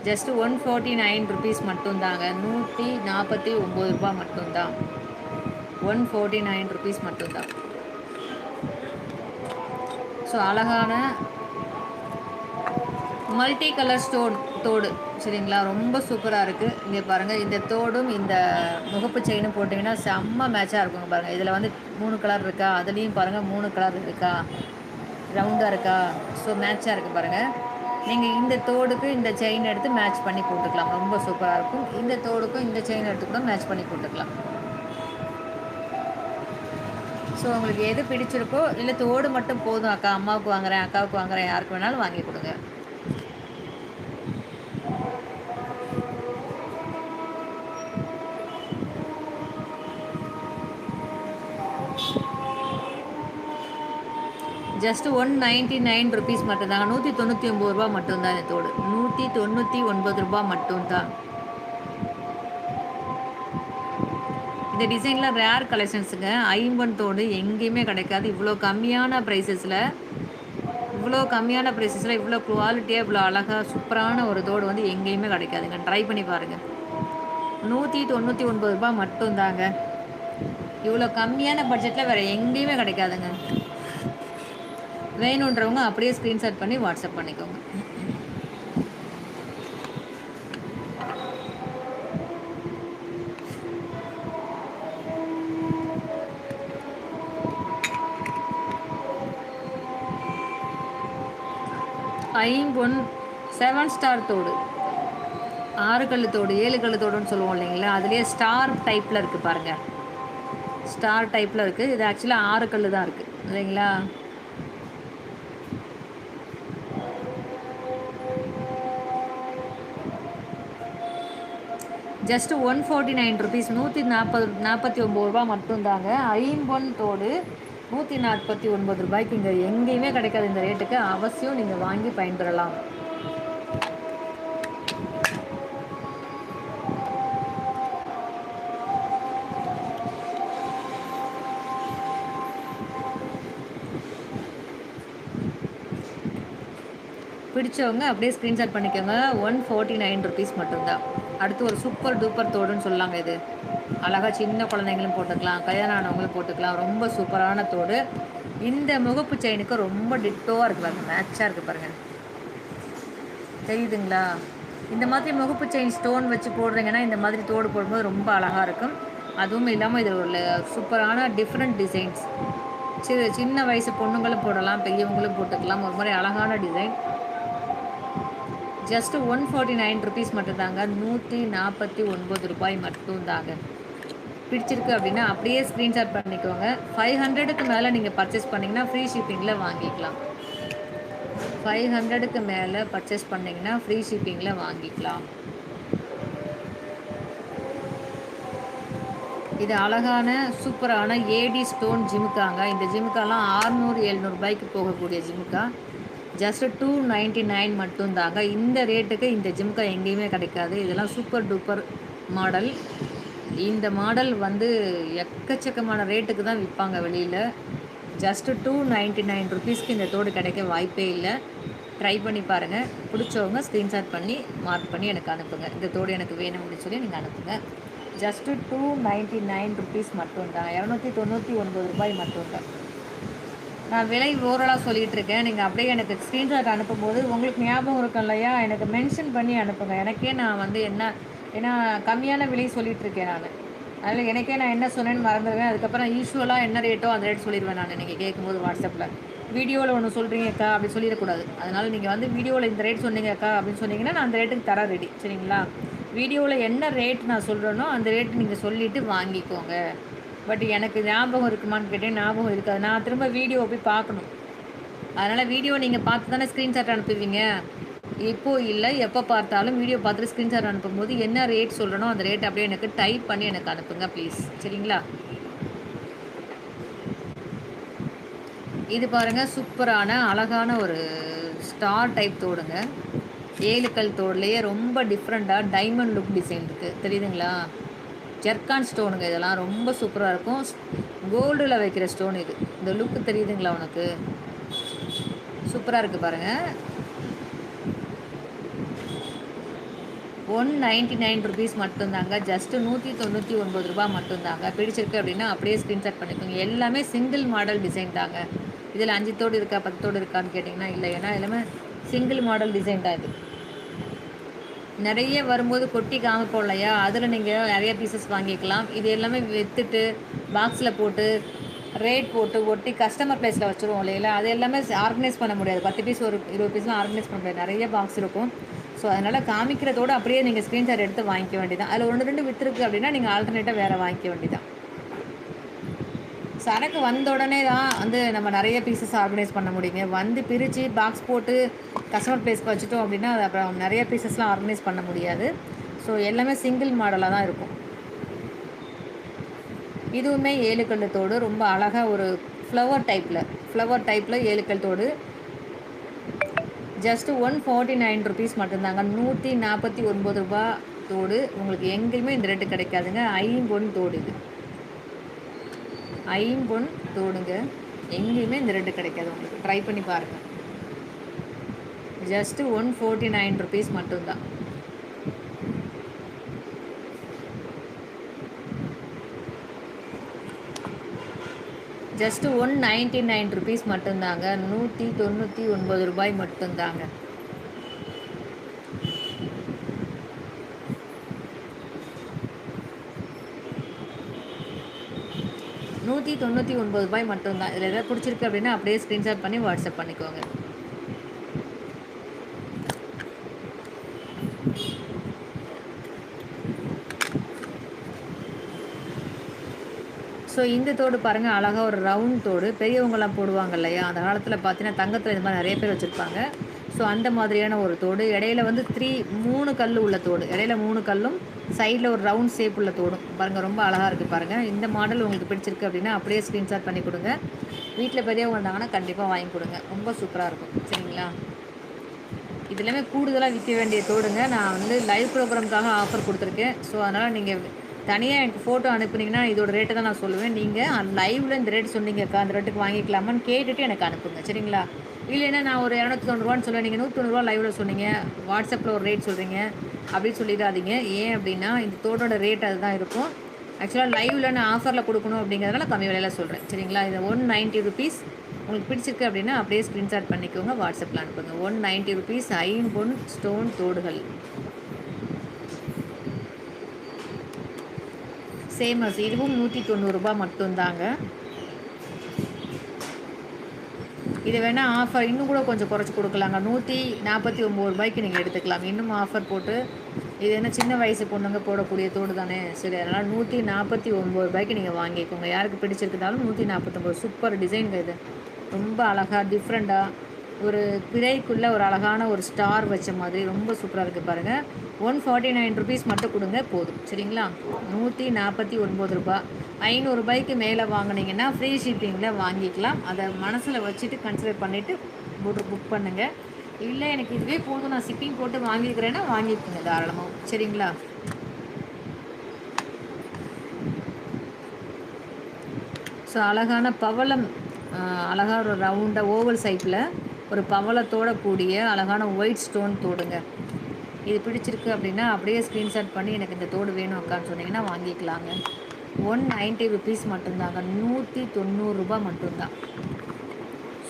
ஜஸ்ட்டு 149 ருபீஸ் மட்டும்தாங்க. 149 மட்டும்தான். 149 ருபீஸ் மட்டும்தான். ஸோ அழகான மல்டி கலர் ஸ்டோன் தோடு, சரிங்களா? ரொம்ப சூப்பரா இருக்கு. இங்க பாருங்க, இந்த தோடும், இந்த முகப்பு செயினும் போட்டீங்கன்னா, செம்ம மேட்சா இருக்குங்க பாருங்க. இதில வந்து 3 கலர் இருக்கா? அதுலயும் பாருங்க 3 கலர் இருக்கா? ரவுண்டா இருக்கா? ஸோ மேட்சா இருக்கு பாருங்க. நீங்க இந்த தோடுக்கு இந்த செயின் எடுத்து மேட்ச் பண்ணி போட்டுக்கலாம். ரொம்ப சூப்பரா இருக்கும். இந்த தோடுக்கும் இந்த செயின் எடுத்து கூட மேட்ச் பண்ணி போட்டுக்கலாம். ஸோ உங்களுக்கு எது பிடிச்சிருக்கோ, இல்ல தோடு மட்டும் போதும் அக்கா, அம்மாவுக்கு வாங்குறேன், அக்காவுக்கு வாங்குறேன், யாருக்கு வேணாலும் வாங்கி குடுங்க. ஜஸ்ட் ₹199 மட்டும்தாங்க. ₹199 மட்டும்தான் இந்த தோடு. ₹199 மட்டும்தான். இந்த டிசைன்லாம் ரேர் கலெக்ஷன்ஸுங்க. ஐம்பொன் தோடு எங்கேயுமே கிடைக்காது. இவ்வளோ கம்மியான ப்ரைஸஸில் இவ்வளோ குவாலிட்டியாக இவ்வளோ அழகாக சூப்பரான ஒரு தோடு வந்து எங்கேயுமே கிடைக்காதுங்க. ட்ரை பண்ணி பாருங்கள். ₹199 மட்டும்தாங்க. இவ்வளோ கம்மியான பட்ஜெட்டில் வேறு எங்கேயுமே கிடைக்காதுங்க. வேணுன்றவங்க அப்படியே ஸ்க்ரீன்ஷாட் பண்ணி வாட்ஸ்அப் பண்ணிக்கோங்க. ஐம்பொன் 7 ஸ்டார் தோடு, 6 கல்லு தோடு, 7 கல்லு தோடுன்னு சொல்லுவோம் இல்லைங்களா? அதுலேயே ஸ்டார் டைப்பில் இருக்குது பாருங்கள். ஸ்டார் டைப்பில் இருக்குது. இது ஆக்சுவலாக 6 கல்லு தான் இருக்குது இல்லைங்களா? ஜஸ்ட் ₹149, ₹149 மட்டும்தாங்க. ஐம்பொன் தோடு ₹149 இங்கே எங்கேயுமே கிடைக்காது இந்த ரேட்டுக்கு. அவசியம் நீங்கள் வாங்கி பயன்பெறலாம். பிடிச்சவங்க அப்படியே ஸ்க்ரீன்ஷாட் பண்ணிக்கோங்க. ₹149 மட்டும்தான். அடுத்து ஒரு சூப்பர் டூப்பர் தோடுன்னு சொல்லலாங்க இது. அழகாக சின்ன குழந்தைங்களும் போட்டுக்கலாம், கல்யாணம் ஆனவங்களும் போட்டுக்கலாம். ரொம்ப சூப்பரான தோடு. இந்த முகப்பு செயினுக்கு ரொம்ப டிட்டோவாக இருக்குது பாருங்கள். மேட்சாக இருக்குது பாருங்கள். தெரியுதுங்களா? இந்த மாதிரி முகப்பு செயின் ஸ்டோன் வச்சு போடுறீங்கன்னா இந்த மாதிரி தோடு போடும்போது ரொம்ப அழகாக இருக்கும். அதுவும் இல்லாமல் இது ஒரு சூப்பரான டிஃப்ரெண்ட் டிசைன்ஸ். சின்ன வயசு பொண்ணுங்களும் போடலாம், பெரியவங்களும் போட்டுக்கலாம். ஒரு மாதிரி அழகான டிசைன். ஜஸ்ட் ₹149 மட்டும்தாங்க. ₹149 மட்டும்தாங்க. பிடிச்சிருக்கு அப்படின்னா அப்படியே ஸ்க்ரீன்ஷாட் பண்ணிக்கோங்க. 500க்கு மேலே நீங்கள் பர்ச்சேஸ் பண்ணிங்கன்னா ஃப்ரீ ஷிப்பிங்கில் வாங்கிக்கலாம். 500க்கு மேலே பர்ச்சேஸ் பண்ணிங்கன்னா ஃப்ரீ ஷிப்பிங்கில் வாங்கிக்கலாம். இது அழகான சூப்பரான ஏடி ஸ்டோன் ஜிமுக்காங்க. இந்த ஜிமுக்காலாம் ₹600-700 போகக்கூடிய ஜிமுக்கா. ஜஸ்ட் $299 மட்டும்தாங்க. இந்த ரேட்டுக்கு இந்த ஜிமுக்கா எங்கேயுமே கிடைக்காது. இதெல்லாம் சூப்பர் டூப்பர் மாடல். இந்த மாடல் வந்து எக்கச்சக்கமான ரேட்டுக்கு தான் விற்பாங்க வெளியில். ஜஸ்ட் ₹299 இந்த தோடு கிடைக்க வாய்ப்பே இல்லை. ட்ரை பண்ணி பாருங்கள். பிடிச்சவங்க ஸ்க்ரீன்ஷாட் பண்ணி மார்க் பண்ணி எனக்கு அனுப்புங்க. இந்த தோடு எனக்கு வேணும் அப்படின்னு சொல்லி நீங்கள் அனுப்புங்க. ஜஸ்ட்டு ₹299 மட்டும்தான். ₹299 மட்டும்தான். நான் விலை ஓரலாக சொல்லிகிட்டு இருக்கேன். நீங்கள் அப்படியே எனக்கு ஸ்க்ரீன்ஷாட் அனுப்பும்போது உங்களுக்கு ஞாபகம் இருக்கும் இல்லையா, எனக்கு மென்ஷன் பண்ணி அனுப்புங்க. எனக்கே நான் வந்து ஏன்னா கம்மியான விலை சொல்லிகிட்ருக்கேன் நான். அதனால் எனக்கே நான் என்ன சொன்னேன்னு மறந்துடுவேன். அதுக்கப்புறம் யூஸ்வலாக என்ன ரேட்டோ அந்த ரேட் சொல்லிடுவேன் நான். நீங்கள் கேட்கும்போது வாட்ஸ்அப்பில் வீடியோவில் ஒன்று சொல்கிறீங்கக்கா அப்படின்னு சொல்லிடக்கூடாது. அதனால் நீங்கள் வந்து வீடியோவில் இந்த ரேட் சொன்னீங்கக்கா அப்படின்னு சொன்னீங்கன்னா நான் அந்த ரேட்டுக்கு தர ரெடி. சரிங்களா? வீடியோவில் என்ன ரேட் நான் சொல்கிறேனோ அந்த ரேட்டு நீங்கள் சொல்லிவிட்டு வாங்கிக்கோங்க. பட் எனக்கு ஞாபகம் இருக்குமான்னு கேட்டேன். ஞாபகம் இருக்காது. நான் திரும்ப வீடியோவை போய் பார்க்கணும். அதனால் வீடியோ நீங்கள் பார்த்து தானே ஸ்க்ரீன்ஷாட் அனுப்புவீங்க. இப்போது இல்லை, எப்போ பார்த்தாலும் வீடியோ பார்த்துட்டு ஸ்க்ரீன்ஷாட் அனுப்பும்போது என்ன ரேட் சொல்கிறனோ அந்த ரேட் அப்படியே எனக்கு டைப் பண்ணி எனக்கு அனுப்புங்க ப்ளீஸ். சரிங்களா? இது பாருங்கள், சூப்பரான அழகான ஒரு ஸ்டார் டைப் தோடுங்க. 7 கல் தோடுலேயே ரொம்ப டிஃப்ரெண்ட்டாக டைமண்ட் லுக் டிசைன் இருக்குது. தெரியுதுங்களா? ஜெர்கான் ஸ்டோனுங்க. இதெல்லாம் ரொம்ப சூப்பராக இருக்கும். கோல்டில் வைக்கிற ஸ்டோன் இது. இந்த லுக்கு தெரியுதுங்களா உனக்கு? சூப்பராக இருக்குது பாருங்கள். ₹199 மட்டும்தாங்க. ஜஸ்ட்டு ₹199 மட்டும்தாங்க. பிடிச்சிருக்கு அப்படின்னா அப்படியே ஸ்க்ரீன்ஷாட் பண்ணிக்கோங்க. எல்லாமே சிங்கிள் மாடல் டிசைன் தாங்க. இதில் 5 தோடு இருக்கா 10 தோடு இருக்கான்னு கேட்டிங்கன்னா இல்லை. ஏன்னா எல்லாமே சிங்கிள் மாடல் டிசைன் தான் இது. நிறைய வரும்போது கொட்டி காமிப்போம் இல்லையா, அதில் நீங்கள் நிறைய பீசஸ் வாங்கிக்கலாம். இது எல்லாமே விற்றுட்டு பாக்ஸில் போட்டு ரேட் போட்டு ஒட்டி கஸ்டமர் ப்ளேஸில் வச்சுருவோம் இல்லைங்களா, அது எல்லாமே ஆர்கனைஸ் பண்ண முடியாது. 10 பீஸ் ஒரு 20 பீஸ்லாம் ஆர்கனைஸ் பண்ண முடியாது, நிறைய பாக்ஸ் இருக்கும். ஸோ அதனால் காமிக்கிறதோடு அப்படியே நீங்கள் ஸ்க்ரீன்ஷாட் எடுத்து வாங்கிக்க வேண்டியதான். அதில் 1 2 விற்றுருக்கு அப்படின்னா நீங்கள் ஆல்டர்னேட்டாக வேறு வாங்கிக்க வேண்டியதான். சரக்கு வந்த உடனே தான் வந்து நம்ம நிறைய பீசஸ் ஆர்கனைஸ் பண்ண முடியுங்க. வந்து பிரித்து பாக்ஸ் போட்டு கஸ்டமர் ப்ளேஸ்க்கு வச்சுட்டோம் அப்படின்னா அது அப்புறம் நிறைய பீசஸ்லாம் ஆர்கனைஸ் பண்ண முடியாது. ஸோ எல்லாமே சிங்கிள் மாடலாக தான் இருக்கும். இதுவுமே 7 கல் தோடு, ரொம்ப அழகாக ஒரு ஃப்ளவர் டைப்பில் 7 கல் தோடு. ஜஸ்ட்டு 149 ருபீஸ் மட்டும்தாங்க. 149 ரூபா தோடு. உங்களுக்கு எங்கேயுமே இந்த ரேட்டு கிடைக்காதுங்க. ஐம்பொன் தோடு, இது ஐம்பொன் தோடுங்க. எங்கேயுமே இந்த ரேட்டு கிடைக்காது உங்களுக்கு. ட்ரை பண்ணி பாருங்கள். ஜஸ்ட்டு 149 ருபீஸ் மட்டும்தான். ஜஸ்ட்டு 199 ருபீஸ் மட்டும்தாங்க. 199 ரூபாய் மட்டும்தாங்க. ரூபாய் மட்டும்தான். இதில் எதாவது பிடிச்சிருக்கு அப்படின்னா அப்படியே ஸ்க்ரீன்ஷாட் பண்ணி வாட்ஸ்அப் பண்ணிக்கோங்க. ஸோ இந்த தோடு பாருங்கள், அழகாக ஒரு ரவுண்ட் தோடு. பெரியவங்களாம் போடுவாங்க இல்லையா, அந்த காலத்தில் பார்த்தீங்கன்னா தங்கத்தில் இந்த மாதிரி நிறைய பேர் வச்சுருப்பாங்க. ஸோ அந்த மாதிரியான ஒரு தோடு. இடையில வந்து 3 கல் உள்ள தோடு. இடையில 3 கல்லும் சைடில் ஒரு ரவுண்ட் ஷேப் உள்ள தோடும் பாருங்கள். ரொம்ப அழகாக இருக்குது பாருங்கள். இந்த மாடல் உங்களுக்கு பிடிச்சிருக்கு அப்படின்னா அப்படியே ஸ்க்ரீன்ஷாட் பண்ணி கொடுங்க. வீட்டில் பெரியவங்க இருந்தாங்கன்னா கண்டிப்பாக வாங்கி கொடுங்க. ரொம்ப சூப்பராக இருக்கும். சரிங்களா? இது எல்லாமே கூடுதலாக விற்க வேண்டிய தோடுங்க. நான் வந்து லைவ் ப்ரோக்ராமுக்காக ஆஃபர் கொடுத்துருக்கேன். ஸோ அதனால் நீங்கள் தனியாக எனக்கு ஃபோட்டோ அனுப்புனீங்கன்னா இதோட ரேட்டை தான் நான் சொல்லுவேன். நீங்கள் லைவில் இந்த ரேட் சொன்னீங்கக்கா, அந்த ரேட்டுக்கு வாங்கிக்கலாமான்னு கேட்டுட்டு எனக்கு அனுப்புங்க. சரிங்களா? இல்லைன்னா நான் ஒரு 290 சொல்லுவேன், நீங்கள் 190 லைவில் சொன்னீங்க, வாட்ஸ்அப்பில் ஒரு ரேட் சொல்கிறீங்க அப்படின்னு சொல்லிடாதீங்க. ஏன் அப்படின்னா இந்த தோடோட ரேட் அதுதான் இருக்கும். ஆக்சுவலாக லைவில் நான் ஆஃபரில் கொடுக்கணும் அப்படிங்கிறதுனால கம்மி விலையில் சொல்கிறேன். சரிங்களா? இது 190 ருபீஸ். உங்களுக்கு பிடிச்சிருக்கு அப்படின்னா அப்படியே ஸ்க்ரீன்ஷாட் பண்ணிக்கோங்க, வாட்ஸ்அப்பில் அனுப்புங்க. 190 ருபீஸ் ஐம்பொன் ஸ்டோன் தோடுகள். சேமஸ், இதுவும் 190 ரூபா மட்டும்தாங்க. இது வேணால் ஆஃபர் இன்னும் கூட கொஞ்சம் குறைச்சி கொடுக்கலாங்க. 149 ரூபாய்க்கு நீங்கள் எடுத்துக்கலாம். இன்னும் ஆஃபர் போட்டு, இது என்ன சின்ன வயசு பொண்ணுங்க போடக்கூடிய தோடு தானே, சரி அதனால் 149 ரூபாய்க்கு நீங்கள் வாங்கிக்கோங்க. யாருக்கு பிடிச்சிருக்குதாலும் 149. சூப்பர் டிசைனுங்க இது. ரொம்ப அழகாக டிஃப்ரெண்ட்டாக ஒரு பிறைக்குள்ளே ஒரு அழகான ஒரு ஸ்டார் வச்ச மாதிரி ரொம்ப சூப்பராக இருக்குது பாருங்கள். 149 ருபீஸ் மட்டும் கொடுங்க போதும். சரிங்களா? 149 ரூபா. 500 ரூபாய்க்கு மேலே வாங்கினீங்கன்னா ஃப்ரீ ஷிப்பிங்கில் வாங்கிக்கலாம். அதை மனசில் வச்சுட்டு கன்சிடர் பண்ணிவிட்டு புக் பண்ணுங்கள். இல்லை எனக்கு இதுவே போதும், நான் ஷிப்பிங் போட்டு வாங்கிக்கிறேன்னா வாங்கிக்கோங்க தாராளமாக. சரிங்களா? ஸோ அழகான பவளம், அழகாக ஒரு ரவுண்டாக ஓவல் சைட்டில் ஒரு பவளத்தோட கூடிய அழகான ஒயிட் ஸ்டோன் தோடுங்க. இது பிடிச்சிருக்கு அப்படின்னா அப்படியே ஸ்க்ரீன்ஷாட் பண்ணி எனக்கு இந்த தோடு வேணும் அக்கான்னு சொன்னீங்கன்னா வாங்கிக்கலாங்க. 190 ருபீஸ் மட்டும்தாங்க. 190 ரூபா மட்டும்தான்.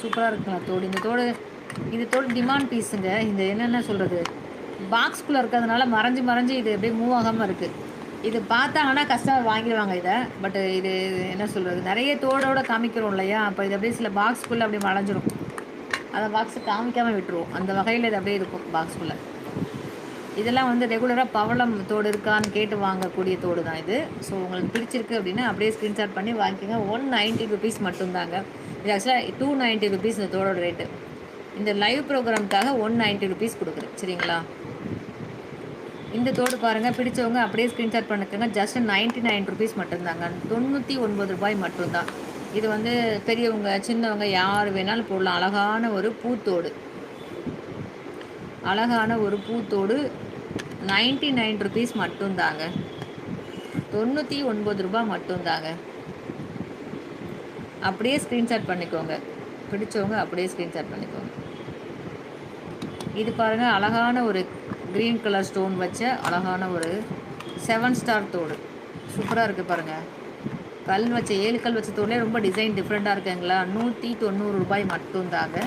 சூப்பராக இருக்குங்களா தோடு? இந்த தோடு டிமாண்ட் பீஸுங்க. இந்த என்னென்ன சொல்கிறது, பாக்ஸ்குள்ளே இருக்கிறதுனால மறைஞ்சு இது அப்படியே மூவ் ஆகாமல் இருக்குது. இது பார்த்தாங்கன்னா கஸ்டமர் வாங்கிடுவாங்க இதை. பட் இது என்ன சொல்கிறது, நிறைய தோடோடு காமிக்கிறோம் இல்லையா, அப்போ இது அப்படியே சில பாக்ஸ்குள்ளே அப்படியே மறைஞ்சிரும். அதை பாக்ஸை காமிக்காமல் விட்டுருவோம். அந்த வகையில் இது அப்படியே இருக்கும் பாக்ஸ்குள்ளே. இதெல்லாம் வந்து ரெகுலராக பவளம் தோடு இருக்கான்னு கேட்டு வாங்கக்கூடிய தோடு தான் இது. ஸோ உங்களுக்கு பிடிச்சிருக்கு அப்படின்னா அப்படியே ஸ்க்ரீன்ஷாட் பண்ணி வாங்கிக்கோங்க. 190 ருபீஸ் மட்டும்தாங்க. இது ஆக்சுவலாக 290 ருபீஸ் இந்த தோடோட ரேட்டு. இந்த லைவ் ப்ரோக்ராமுக்காக 190 ருபீஸ் கொடுக்குறேன். சரிங்களா? இந்த தோடு பாருங்கள், பிடிச்சவங்க அப்படியே ஸ்க்ரீன்ஷாட் பண்ணிக்கோங்க. ஜஸ்ட் 99 ருபீஸ் மட்டும்தாங்க. 99 ரூபாய் மட்டும்தான். இது வந்து பெரியவங்க சின்னவங்க யார் வேணாலும் போடலாம். அழகான ஒரு பூத்தோடு, அழகான ஒரு பூத்தோடு 99 ருபீஸ் மட்டும்தாங்க. 99 ரூபா மட்டும்தாங்க. அப்படியே ஸ்க்ரீன்ஷாட் பண்ணிக்கோங்க. பிடிச்சவங்க அப்படியே ஸ்க்ரீன்ஷாட் பண்ணிக்கோங்க. இது பாருங்கள், அழகான ஒரு க்ரீன் கலர் ஸ்டோன் வச்ச அழகான ஒரு 7 ஸ்டார் தோடு. சூப்பராக இருக்குது பாருங்கள். கல் வச்ச 7 கல் வச்ச தோடுலேயே ரொம்ப டிசைன் டிஃப்ரெண்ட்டாக இருக்குங்களா. 190 ரூபாய் மட்டும்தாங்க.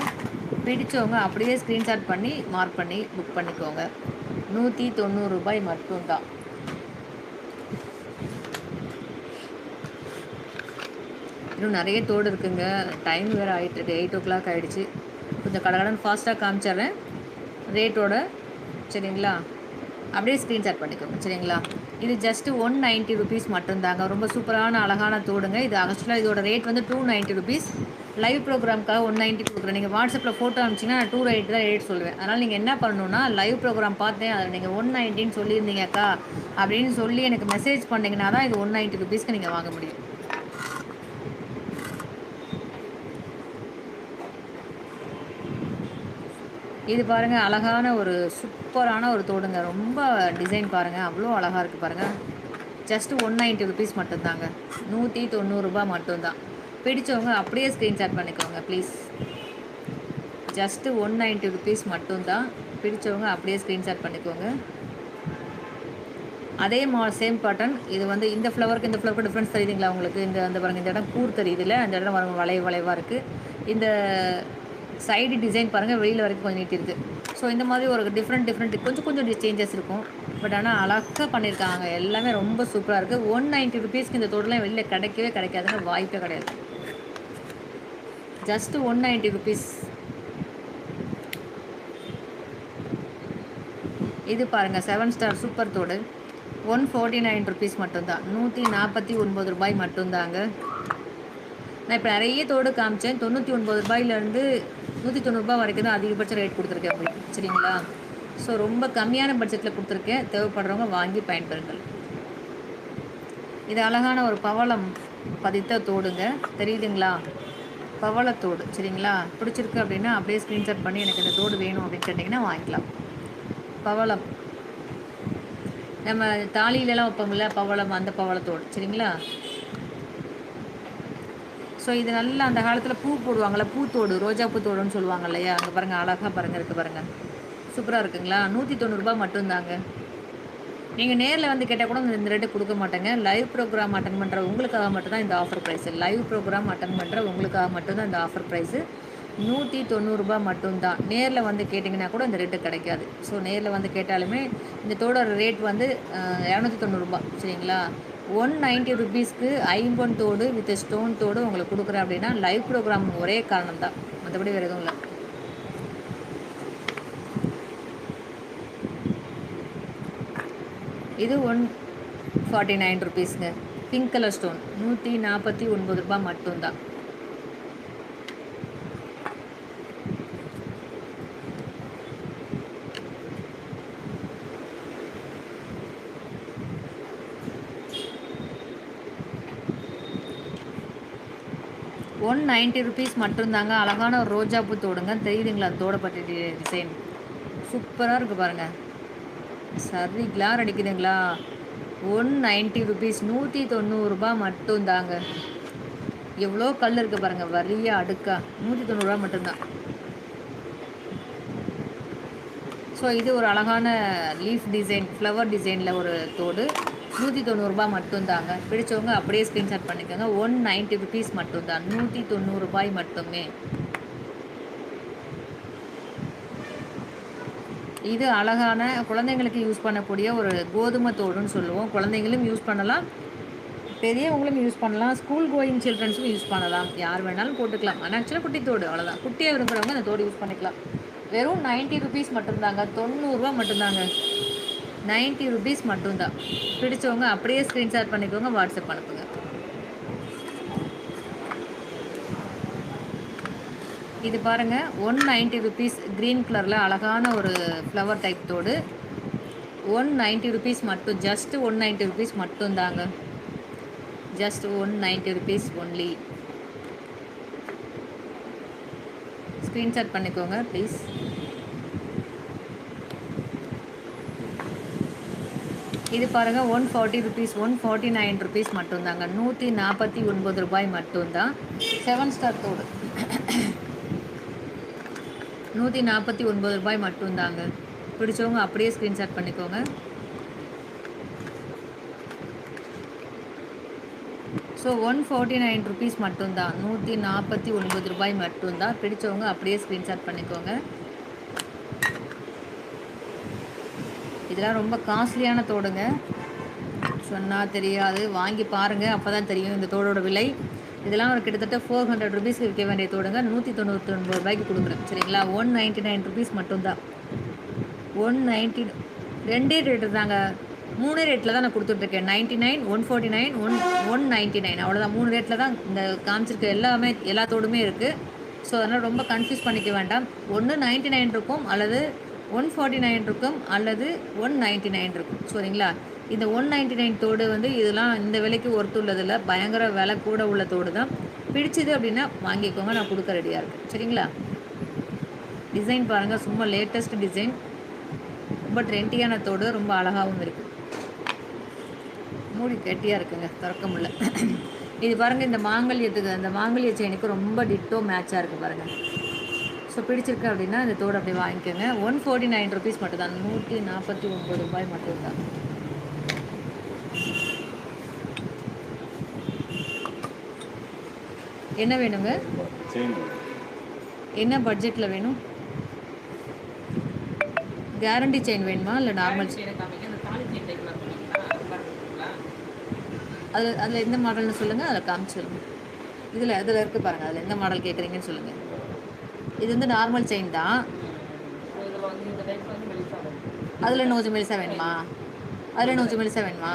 பிடிச்சவங்க அப்படியே ஸ்க்ரீன்ஷாட் பண்ணி மார்க் பண்ணி புக் பண்ணிக்கோங்க. 190 மட்டும்தான். இன்னும் நிறைய தோடு இருக்குங்க. டைம் வேறு ஆகிட்டுருக்கு, 8 o'clock ஆகிடுச்சு. கொஞ்சம் கடகடன் ஃபாஸ்ட்டாக காமிச்சிட்றேன் ரேட்டோட, சரிங்களா? அப்படியே ஸ்க்ரீன்ஷாட் பண்ணிக்கோங்க, சரிங்களா? இது ஜஸ்ட்டு 190 ருபீஸ் மட்டும்தாங்க. ரொம்ப சூப்பரான அழகான தோடுங்க. இது ஆக்சுவலாக இதோட ரேட் வந்து 290 ருபீஸ். லைவ் ப்ரோக்ராம்க்காக 190 கொடுக்குறேன். நீங்கள் வாட்ஸ்அப்பில் ஃபோட்டோ அனுப்பிச்சிங்கன்னா நான் 280 தான் ரேட் சொல்லுவேன். அதனால் நீங்கள் என்ன பண்ணணுன்னா, லைவ் ப்ரோக்ராம் பார்த்தேன், அதில் நீங்கள் 190ன்னு சொல்லியிருந்தீங்கக்கா அப்படின்னு சொல்லி எனக்கு மெசேஜ் பண்ணிங்கன்னா தான் இது 190 ருபீஸ்க்கு நீங்கள் வாங்க முடியும். இது பாருங்கள், அழகான ஒரு சூப்பரான ஒரு தோடுங்க. ரொம்ப டிசைன் பாருங்கள், அவ்வளோ அழகாக இருக்குது பாருங்கள். ஜஸ்ட்டு 190 ருபீஸ் மட்டும்தாங்க. 190 மட்டும்தான். பிடிச்சவங்க அப்படியே ஸ்க்ரீன்ஷாட் பண்ணிக்கோங்க ப்ளீஸ். ஜஸ்ட்டு 190 ருபீஸ் மட்டும்தான். பிடிச்சவங்க அப்படியே ஸ்க்ரீன்ஷாட் பண்ணிக்கோங்க. அதே சேம் பேட்டர்ன். இது வந்து இந்த ஃப்ளவருக்கு இந்த ஃப்ளவருக்கு டிஃப்ரென்ஸ் தெரியுதுங்களா உங்களுக்கு? இந்த பாருங்கள், இந்த இடம் கூர் தெரியுதுல்ல, அந்த இடம் வளைவாக இருக்குது. இந்த சைடு டிசைன் பாருங்கள், வெளியில் வரைக்கும் கொஞ்சம் நீட்டிருக்கு. ஸோ இந்த மாதிரி ஒரு டிஃப்ரெண்ட் கொஞ்சம் சேஞ்சஸ் இருக்கும். பட் ஆனால் அழகாக பண்ணியிருக்காங்க. எல்லாமே ரொம்ப சூப்பராக இருக்குது. 190 ருபீஸ்க்கு இந்த தோடெலாம் வெளியில் கிடைக்காதுங்க, வாய்ப்பே கிடையாது. Just 190 rupees. இது பாருங்கள், 7 ஸ்டார் சூப்பர் தோடு. 149 ருபீஸ் மட்டும்தான். 149 ரூபாய் மட்டும்தாங்க. நான் இப்போ நிறைய தோடு காமிச்சேன். 99 ரூபாயிலேருந்து 190 ரூபாய் வரைக்கும் தான் அதிகபட்ச ரேட் கொடுத்துருக்கேன் உங்களுக்கு, சரிங்களா? ஸோ ரொம்ப கம்மியான பட்ஜெட்டில் கொடுத்துருக்கேன். தேவைப்படுறவங்க வாங்கி பயன்பெறுங்கள். இது அழகான ஒரு பவளம் பதித்த தோடுங்க, தெரியுதுங்களா? பவளத்தோடு, சரிங்களா? பிடிச்சிருக்கு அப்படின்னா அப்படியே ஸ்க்ரீன்ஷாட் பண்ணி எனக்கு இந்த தோடு வேணும் அப்படின்னு கேட்டிங்கன்னா வாங்கிக்கலாம். பவளம் நம்ம தாலியிலலாம் வைப்போம்ல பவளம், அந்த பவளத்தோடு, சரிங்களா? ஸோ இது நல்லா அந்த காலத்தில் பூ போடுவாங்கள்ல, பூத்தோடு, ரோஜா பூத்தோடுன்னு சொல்லுவாங்க இல்லையா? அங்கே பாருங்கள், அழகாக பாருங்கள், இருக்குது பாருங்கள், சூப்பராக இருக்குங்களா? 190 ரூபாய் மட்டும்தாங்க. நீங்கள் நேரில் வந்து கேட்டால் கூட இந்த ரேட்டு கொடுக்க மாட்டேங்க. லைவ் ப்ரோக்ராம் அட்டன் பண்ணுற உங்களுக்காக மட்டும்தான் இந்த offer price. Live program attend பண்ணுற உங்களுக்காக மட்டும்தான் இந்த ஆஃபர் ப்ரைஸு. 190 ரூபாய் மட்டும்தான். நேரில் வந்து கேட்டிங்கன்னா கூட இந்த ரேட்டு கிடைக்காது. ஸோ நேரில் வந்து கேட்டாலுமே இந்த தோடோட ரேட் வந்து 290 ரூபாய், சரிங்களா? 190 ருபீஸ்க்கு ஐம்பொன் தோடு வித் ஸ்டோன் தோடு உங்களுக்கு கொடுக்குறேன் அப்படின்னா லைவ் ப்ரோக்ராம் ஒரே காரணம் தான், மற்றபடி வேறு எதுவும் இல்லை. இது 149 ருபீஸ்ங்க. Pink colour stone. 149 ரூபாய் மட்டும்தான். ₹190 மட்டும்தாங்க. அழகான ஒரு ரோஜாப்பூ தோடுங்க, தெரியுதுங்களா? தோடை பற்றி டிசைன் சூப்பராக இருக்குது பாருங்கள், சரி கிளார் அடிக்குதுங்களா? ₹190 190 ரூபாய் மட்டும்தாங்க. எவ்வளோ கல் இருக்குது பாருங்கள், வரியா அடுக்கா. 190 ரூபா மட்டும்தான். ஸோ இது ஒரு அழகான லீஃப் டிசைன், ஃப்ளவர் டிசைனில் ஒரு தோடு. 190 ரூபாய் மட்டும்தாங்க. பிடிச்சவங்க அப்படியே ஸ்க்ரீன்ஷாட் பண்ணிக்கோங்க. 190 ருபீஸ் மட்டும்தான். 190 ரூபாய் மட்டுமே. இது அழகான குழந்தைங்களுக்கு யூஸ் பண்ணக்கூடிய ஒரு கோதுமை தோடுன்னு சொல்லுவோம். குழந்தைங்களும் யூஸ் பண்ணலாம், பெரியவங்களும் யூஸ் பண்ணலாம், ஸ்கூல் கோயிங் சில்ட்ரன்ஸும் யூஸ் பண்ணலாம், யார் வேணாலும் போட்டுக்கலாம். ஆனால் ஆக்சுவலாக குட்டி தோடு, அவ்வளோதான். குட்டியாக விரும்புகிறவங்க அந்த தோடு யூஸ் பண்ணிக்கலாம். வெறும் 90 ருபீஸ் மட்டும்தாங்க. 90 ரூபா மட்டும்தாங்க. 90 ருபீஸ் மட்டும்தான். பிடிச்சவங்க அப்படியே ஸ்க்ரீன்ஷாட் பண்ணிக்கோங்க, வாட்ஸ்அப் அனுப்புங்க. இது பாருங்கள், 190 ருபீஸ். க்ரீன் கலரில் அழகான ஒரு ஃப்ளவர் டைப் தோடு. 190 ருபீஸ் மட்டும். ஜஸ்ட் 190 ருபீஸ் மட்டும்தாங்க. Just 190 rupees only. ஸ்க்ரீன்ஷாட் பண்ணிக்கோங்க ப்ளீஸ். இது பாருங்கள், 140 ருபீஸ். 149 ருபீஸ் மட்டும்தாங்க. 149 ரூபாய் மட்டும்தான். 7 ஸ்டார் தோடு 149 ரூபாய் மட்டும்தாங்க. பிடிச்சவங்க அப்படியே ஸ்க்ரீன்ஷாட் பண்ணிக்கோங்க. ஸோ 149 ருபீஸ் மட்டும்தான். 149 ரூபாய் மட்டும்தான். பிடிச்சவங்க அப்படியே ஸ்க்ரீன்ஷாட் பண்ணிக்கோங்க. இதெல்லாம் ரொம்ப காஸ்ட்லியான தோடுங்க. சொன்னால் தெரியாது, வாங்கி பாருங்கள், அப்போ தான் தெரியும் இந்த தோடோட விலை. இதெல்லாம் ஒரு கிட்டத்தட்ட 400 ருபீஸ்க்கு விற்க வேண்டிய தோடுங்க, 199 ரூபாய்க்கு கொடுக்குறேன். சரிங்களா, 199 ருபீஸ் மட்டும்தான். 190, ரெண்டே ரேட்டு தாங்க, 3 ரேட்டில் தான் நான் கொடுத்துட்ருக்கேன். 99, 149, 199, அவ்வளோதான். 3 ரேட்டில் தான் இந்த காமிச்சிருக்க எல்லாமே, எல்லா தோடுமே இருக்குது. ஸோ அதனால் ரொம்ப கன்ஃபியூஸ் பண்ணிக்க வேண்டாம். ஒன்று 99 இருக்கும், அல்லது 149 இருக்கும், அல்லது 199 இருக்கும். சரிங்களா, இந்த 199 தோடு வந்து இதெல்லாம் இந்த விலைக்கு ஒர்த்து உள்ளதில்லை, பயங்கர விலை கூட உள்ள தோடு தான். பிடிச்சிது அப்படின்னா வாங்கிக்கோங்க, நான் கொடுக்க ரெடியாக இருக்கேன். சரிங்களா, டிசைன் பாருங்கள், சும்மா லேட்டஸ்ட் டிசைன், ரொம்ப ட்ரெண்டியான தோடு, ரொம்ப அழகாகவும் இருக்குது. மூடி கெட்டியாக இருக்குங்க, திறக்க முடியல. இது பாருங்கள், இந்த மாங்கல்யத்துக்கு, அந்த மாங்கல்ய செயினுக்கு ரொம்ப டிட்டோ மேட்சாக இருக்குது பாருங்கள். ஸோ பிடிச்சிருக்கு அப்படின்னா இந்த தோடு அப்படி வாங்கிக்கோங்க. 149 ருபீஸ் மட்டும்தான், 149 ரூபாய் மட்டும்தான். என்ன வேணுங்க? என்ன பட்ஜெட்டில் வேணும்? கேரண்டி செயின் வேணுமா, இல்லை நார்மல் செயின்? அதில் எந்த மாடல்னு சொல்லுங்கள், அதில் காமிச்சிடுங்க. இதில் இருக்குது பாருங்கள், அதில் எந்த மாடல் கேட்குறீங்கன்னு சொல்லுங்கள். இது வந்து நார்மல் செயின் தான். அதில் இன்னும் கொஞ்சம் மெலிசா வேணுமா? அதில் இன்னும் கொஞ்சம் மெலிசா வேணுமா?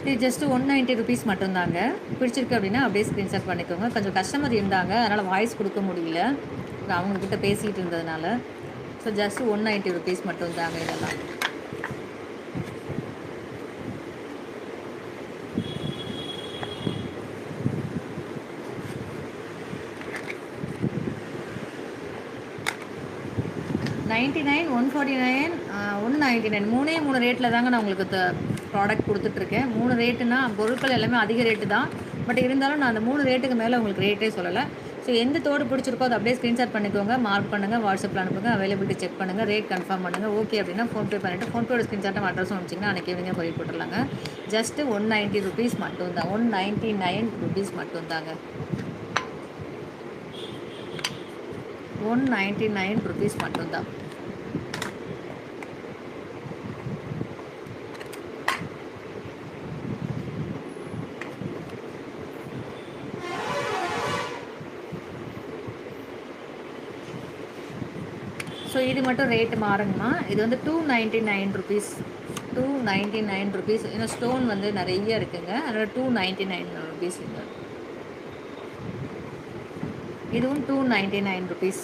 இது ஜஸ்ட் 190 ருபீஸ் மட்டும்தாங்க. பிடிச்சிருக்கு அப்படின்னா அப்படியே ஸ்க்ரீன்ஷாட் பண்ணிக்கோங்க. கொஞ்சம் கஸ்டமர் இருந்தாங்க, அதனால் வாய்ஸ் கொடுக்க முடியல, அவங்கக்கிட்ட பேசிகிட்டு இருந்ததுனால. ஸோ ஜஸ்ட் 190 ருபீஸ் மட்டும்தாங்க இதெல்லாம். $99, $149, $199 மூணு ரேட்டில் தாங்க நான் உங்களுக்கு ப்ராடக்ட் கொடுத்துட்ருக்கேன். 3 ரேட்டுனா பொருட்கள் எல்லாமே அதிக ரேட்டு தான். பட் இருந்தாலும் நான் அந்த 3 ரேட்டுக்கு மேலே உங்களுக்கு ரேட்டே சொல்லலை. ஸோ எந்த தோடு பிடிச்சிருக்கோ அதை அப்படியே ஸ்க்ரீன்ஷாட் பண்ணிக்கோங்க, மார்க் பண்ணுங்கள், வாட்ஸ்அப்பில் அனுப்புங்க, அவைலபிலிட்டி செக் பண்ணுங்கள், ரேட் கன்ஃபார்ம் பண்ணுங்கள். ஓகே அப்படின்னா ஃபோன்பே பண்ணிவிட்டு ஃபோன்பேயோட ஸ்க்ரீன்ஷாட்டும் அட்ரஸும் அனுப்பிச்சிங்கன்னா அன்றைக்கி ஈவினிங்காக போய் போட்டுடலாங்க. ஜஸ்ட்டு 190 ருபீஸ் மட்டும்தான், 199 ருபீஸ் மட்டும்தாங்க. 199 ருபீஸ் மட்டும்தான். ஸோ இது மட்டும் ரேட்டு மாறுங்கம்மா. இது வந்து 299 ருபீஸ், 299 ருபீஸ். ஏன்னா ஸ்டோன் வந்து நிறைய இருக்குங்க, அதனால் 299 ருபீஸ். இதுவும் 299 ருபீஸ்.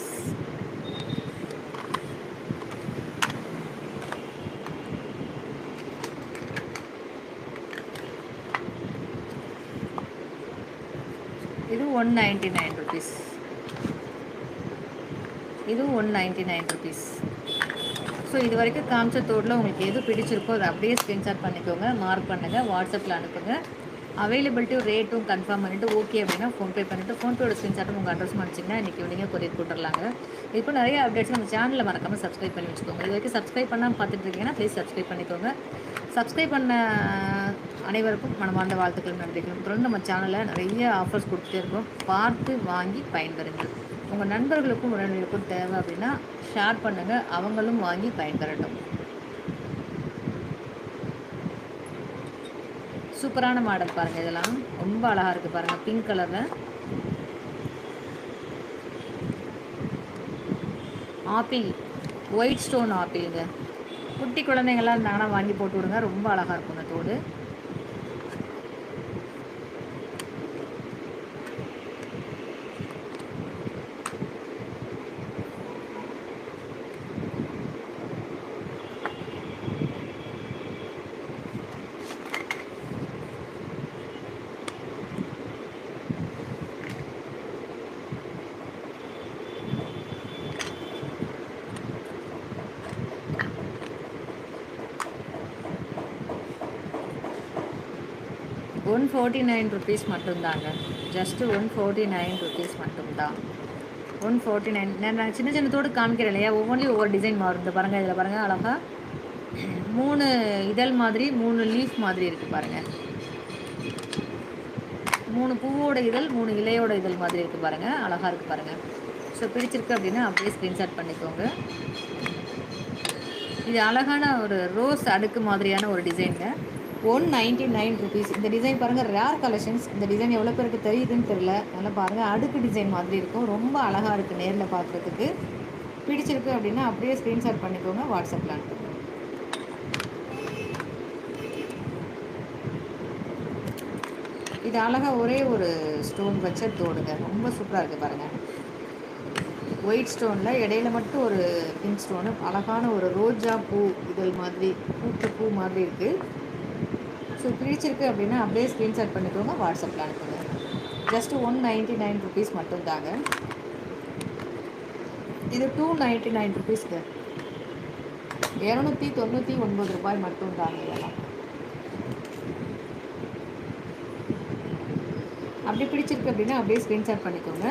இது 199 ருபீஸ். இது 199 ருபீஸ். ஸோ இது வரைக்கும் காமிச்ச தோடில் உங்களுக்கு எது பிடிச்சிருக்கோ அதை அப்படியே ஸ்க்ரீன்ஷாட் பண்ணிக்கோங்க, மார்க் பண்ணுங்கள், வாட்ஸ்அப்பில் அனுப்புங்க. அவைலபிலிட்டி ரேட்டும் கன்ஃபார்ம் பண்ணிவிட்டு ஓகே அப்படின்னா ஃபோன்பே பண்ணிவிட்டு ஃபோன்பேயோட ஸ்க்ரீன்ஷாட்டும் உங்கள் அட்ரஸ் அனுப்பிச்சிங்கன்னா இன்றைக்கி ஈவினிங்காக கொரியர் போட்டுடலாங்க. இப்போ நிறைய அப்டேட்ஸ் நம்ம சேனலில் மறக்காமல் சப்ஸ்கிரைப் பண்ணி வச்சுக்கோங்க. இது வரைக்கும் சப்ஸ்கிரைப் பண்ணாமல் பார்த்துட்டு இருக்கீங்கன்னா ப்ளீஸ் சப்ஸ்கிரைப் பண்ணிக்கோங்க. சப்ஸ்கிரைப் பண்ண அனைவருக்கும் மனமார்ந்த வாழ்த்துக்கள், நன்றிகள். தொடர்ந்து நம்ம சேனலில் நிறைய ஆஃபர்ஸ் கொடுத்துட்டே இருக்கோம், பார்த்து வாங்கி பயன்பெறுங்கள். உங்கள் நண்பர்களுக்கும் உறவினர்களுக்கும் தேவை அப்படின்னா ஷேர் பண்ணுங்கள், அவங்களும் வாங்கி பயன்பெறட்டும். சூப்பரான மாடல் பாருங்கள், இதெல்லாம் ரொம்ப அழகாக இருக்குது பாருங்கள், பிங்க் கலரில் ஆப்பிள், ஒயிட் ஸ்டோன் ஆப்பிளுங்க. குட்டி குழந்தைங்கள்லாம் இருந்தாங்கன்னா வாங்கி போட்டு விடுங்க, ரொம்ப அழகாக இருக்கும் அந்த தோடு. ₹149 மட்டும்தாங்க. ஜஸ்ட்டு ₹149 மட்டும்தான். 149. நான் சின்ன சின்ன தோடு காமிக்கிறேன் இல்லையா, ஒவ்வொன்றிலையும் ஒவ்வொரு டிசைன் மாறும். இந்த பாருங்கள், இதில் பாருங்கள் அழகாக 3 இதழ் மாதிரி, 3 லீஃப் மாதிரி இருக்குது பாருங்கள். 3 பூவோட இதழ், 3 இலையோட இதழ் மாதிரி இருக்குது பாருங்கள், அழகாக இருக்குது பாருங்கள். ஸோ பிடிச்சிருக்கு அப்படின்னா அப்படியே ஸ்க்ரீன்ஷாட் பண்ணிக்கோங்க. இது அழகான ஒரு ரோஸ் அடுக்கு மாதிரியான ஒரு டிசைனுங்க. 199 ருபீஸ். இந்த டிசைன் பாருங்கள், ரேர் கலெக்ஷன்ஸ். இந்த டிசைன் எவ்வளோ பேருக்கு தெரியுதுன்னு தெரியல. நல்லா பாருங்கள், அடுக்கு டிசைன் மாதிரி இருக்கும், ரொம்ப அழகாக இருக்குது நேரில் பார்க்குறதுக்கு. பிடிச்சிருக்கு அப்படின்னா அப்படியே ஸ்க்ரீன்ஷாட் பண்ணிக்கோங்க, வாட்ஸ்அப்பில் அனுப்புங்க. இது அழகாக ஒரே ஒரு ஸ்டோன் வச்ச தோடுங்க, ரொம்ப சூப்பராக இருக்குது பாருங்கள். ஒயிட் ஸ்டோனில் இடையில மட்டும் ஒரு பிங்க் ஸ்டோனு, அழகான ஒரு ரோஜா பூ இதழ் மாதிரி, பூட்டு பூ மாதிரி இருக்குது. ஸோ பிடிச்சிருக்கு அப்படின்னா அப்படியே ஸ்க்ரீன்ஷாட் பண்ணிக்கோங்க, வாட்ஸ்அப்பில் அனுப்புங்க. ஜஸ்ட்டு 199 ருபீஸ் மட்டும்தாங்க. இது 299 ருபீஸ்க்கு, ₹299 மட்டும்தாங்க இதெல்லாம். அப்படி பிடிச்சிருக்கு அப்படின்னா அப்படியே ஸ்க்ரீன்ஷாட் பண்ணிக்கோங்க.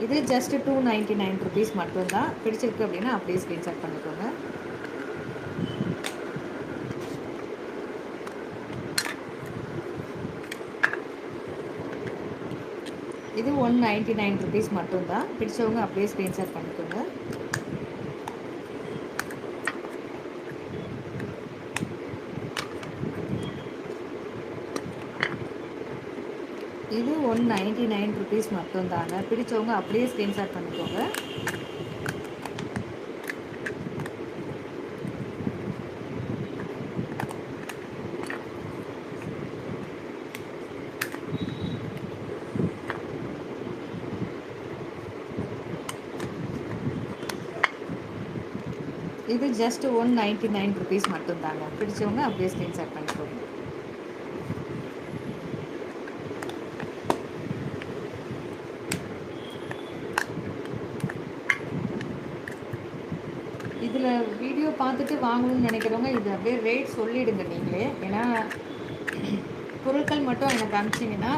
இது ஜஸ்ட்டு 299 ருபீஸ் மட்டும்தான். பிடிச்சிருக்கு அப்படின்னா அப்படியே ஸ்க்ரீன்ஷாட் பண்ணிக்கோங்க. இது 199 ருபீஸ் மட்டும்தான். பிடிச்சவங்க அப்படியே ஸ்க்ரீன்ஷாட் பண்ணிக்கோங்க. இது 199 ருபீஸ் மட்டும்தாங்க. பிடிச்சவங்க அப்படியே ஸ்க்ரீன்ஷாட் பண்ணிக்கோங்க. இது ஜஸ்ட் 199 ருபீஸ் மட்டும்தாங்க. பிடிச்சவங்க அப்படியே ஸ்க்ரீன்ஷாட் பண்ணிக்கோங்க. இதில் வீடியோ பார்த்துட்டு வாங்கணும்னு நினைக்கிறவங்க இது அப்படியே ரேட் சொல்லிவிடுங்க நீங்களே. ஏன்னா பொருட்கள் மட்டும் எனக்கு அனுப்பிச்சிங்கன்னா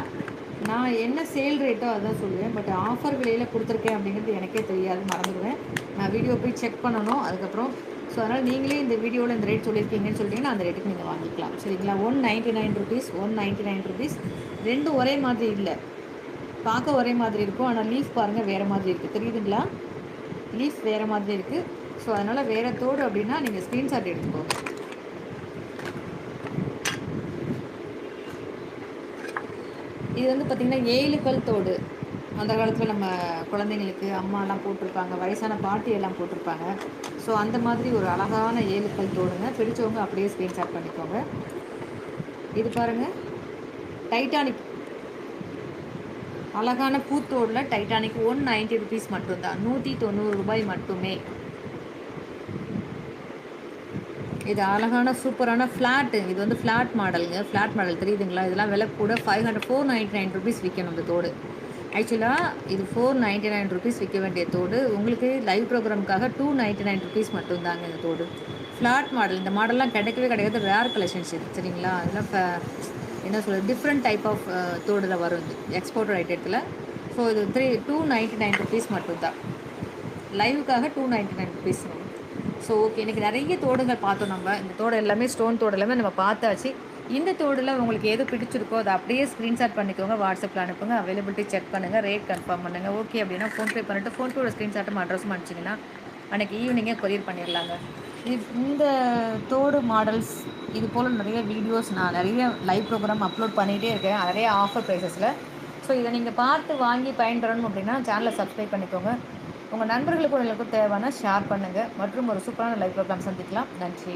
நான் என்ன சேல் ரேட்டோ அதான் சொல்லுவேன். பட் ஆஃபர் விலையில் கொடுத்துருக்கேன் அப்படிங்கிறது எனக்கே தெரியாது, மறந்துடுவேன். நான் வீடியோ போய் செக் பண்ணணும் அதுக்கப்புறம். ஸோ அதனால் நீங்களே இந்த வீடியோவில் இந்த ரேட் சொல்லியிருக்கீங்கன்னு சொல்லிட்டீங்கன்னா அந்த ரேட்டுக்கு நீங்கள் வாங்கிக்கலாம். சரிங்களா? 199 ருபீஸ், 199 ருபீஸ். ரெண்டும் ஒரே மாதிரி இல்லை, பார்க்க ஒரே மாதிரி இருக்கும். ஆனால் லீஃப் பாருங்கள் வேறு மாதிரி இருக்குது, தெரியுதுங்களா? லீஃப் வேறு மாதிரி இருக்குது. ஸோ அதனால் வேறு தோடு அப்படின்னா நீங்கள் ஸ்க்ரீன்ஷாட் எடுத்துக்கோங்க. இது வந்து பார்த்திங்கன்னா 7 கல் தோடு. அந்த காலத்தில் நம்ம குழந்தைங்களுக்கு அம்மாலாம் போட்டிருப்பாங்க, வயசான பாட்டி எல்லாம் போட்டிருப்பாங்க. ஸோ அந்த மாதிரி ஒரு அழகான 7 கல் தோடுங்க. பிடிச்சவங்க அப்படியே ஸ்க்ரீன்ஷாட் பண்ணிக்கோங்க. இது பாருங்கள், டைட்டானிக் அழகான பூத்தோடில் டைட்டானிக் 190 ருபீஸ் மட்டும்தான், 190 ரூபாய் மட்டுமே. இது அழகான சூப்பரான ஃப்ளாட்டு. இது வந்து ஃப்ளாட் மாடலுங்க. ஃப்ளாட் மாடல் தெரியுதுங்களா? இதெல்லாம் விலை கூட 499 ருபீஸ் விற்கணும் இந்த தோடு. ஆக்சுவலாக இது 499 ருபீஸ் விற்க வேண்டிய தோடு உங்களுக்கு லைவ் ப்ரோக்ராமுக்காக 299 ருபீஸ் மட்டும்தாங்க இந்த தோடு. Flat model. இந்த மாடல்லாம் கிடைக்கவே கிடையாது, ரேர் கலெக்ஷன்ஸ் இது. சரிங்களா? இதெல்லாம் என்ன சொல்கிறது, டிஃப்ரெண்ட் டைப் ஆஃப் தோடில் வரும் இது, எக்ஸ்போர்ட்டர் ஐட்டத்தில். ஸோ இது 299 ருபீஸ் மட்டும்தான். லைவுக்காக 299 ருபீஸ். ஸோ ஓகே, இன்றைக்கி நிறைய தோடுகள் பார்த்தோம் நம்ம. இந்த தோடு எல்லாமே ஸ்டோன் தோடு எல்லாமே நம்ம பார்த்தாச்சு. இந்த தோடில் உங்களுக்கு எது பிடிச்சிருக்கோ அதை அப்படியே ஸ்க்ரீன்ஷாட் பண்ணிக்கோங்க, வாட்ஸ்அப்பில் அனுப்புங்க, அவைலபிலிட்டி செக் பண்ணுங்கள், ரேட் கன்ஃபார்ம் பண்ணுங்கள். ஓகே அப்படின்னா ஃபோன்பே பண்ணிவிட்டு ஃபோன்பேயோட ஸ்க்ரீன்ஷாட்டும் அட்ரஸும் அனுப்பிச்சிங்கன்னா அன்றைக்கி ஈவினிங்கே கொரியர் பண்ணிடலாங்க. இந்த தோடு மாடல்ஸ் இது போல் நிறைய வீடியோஸ் நான் நிறைய லைவ் ப்ரோக்ராம் அப்லோட் பண்ணிகிட்டே இருக்கேன், நிறைய ஆஃபர் ப்ரைஸஸில். ஸோ இதை நீங்கள் பார்த்து வாங்கி பயன்பெறணும் அப்படின்னா சேனலை சப்ஸ்கிரைப் பண்ணிக்கோங்க. உங்கள் நண்பர்களுக்கும் தேவையான ஷேர் பண்ணுங்கள். மற்றும் ஒரு சூப்பரான லைவ் ப்ரோக்ராம் சந்திக்கலாம். நன்றி.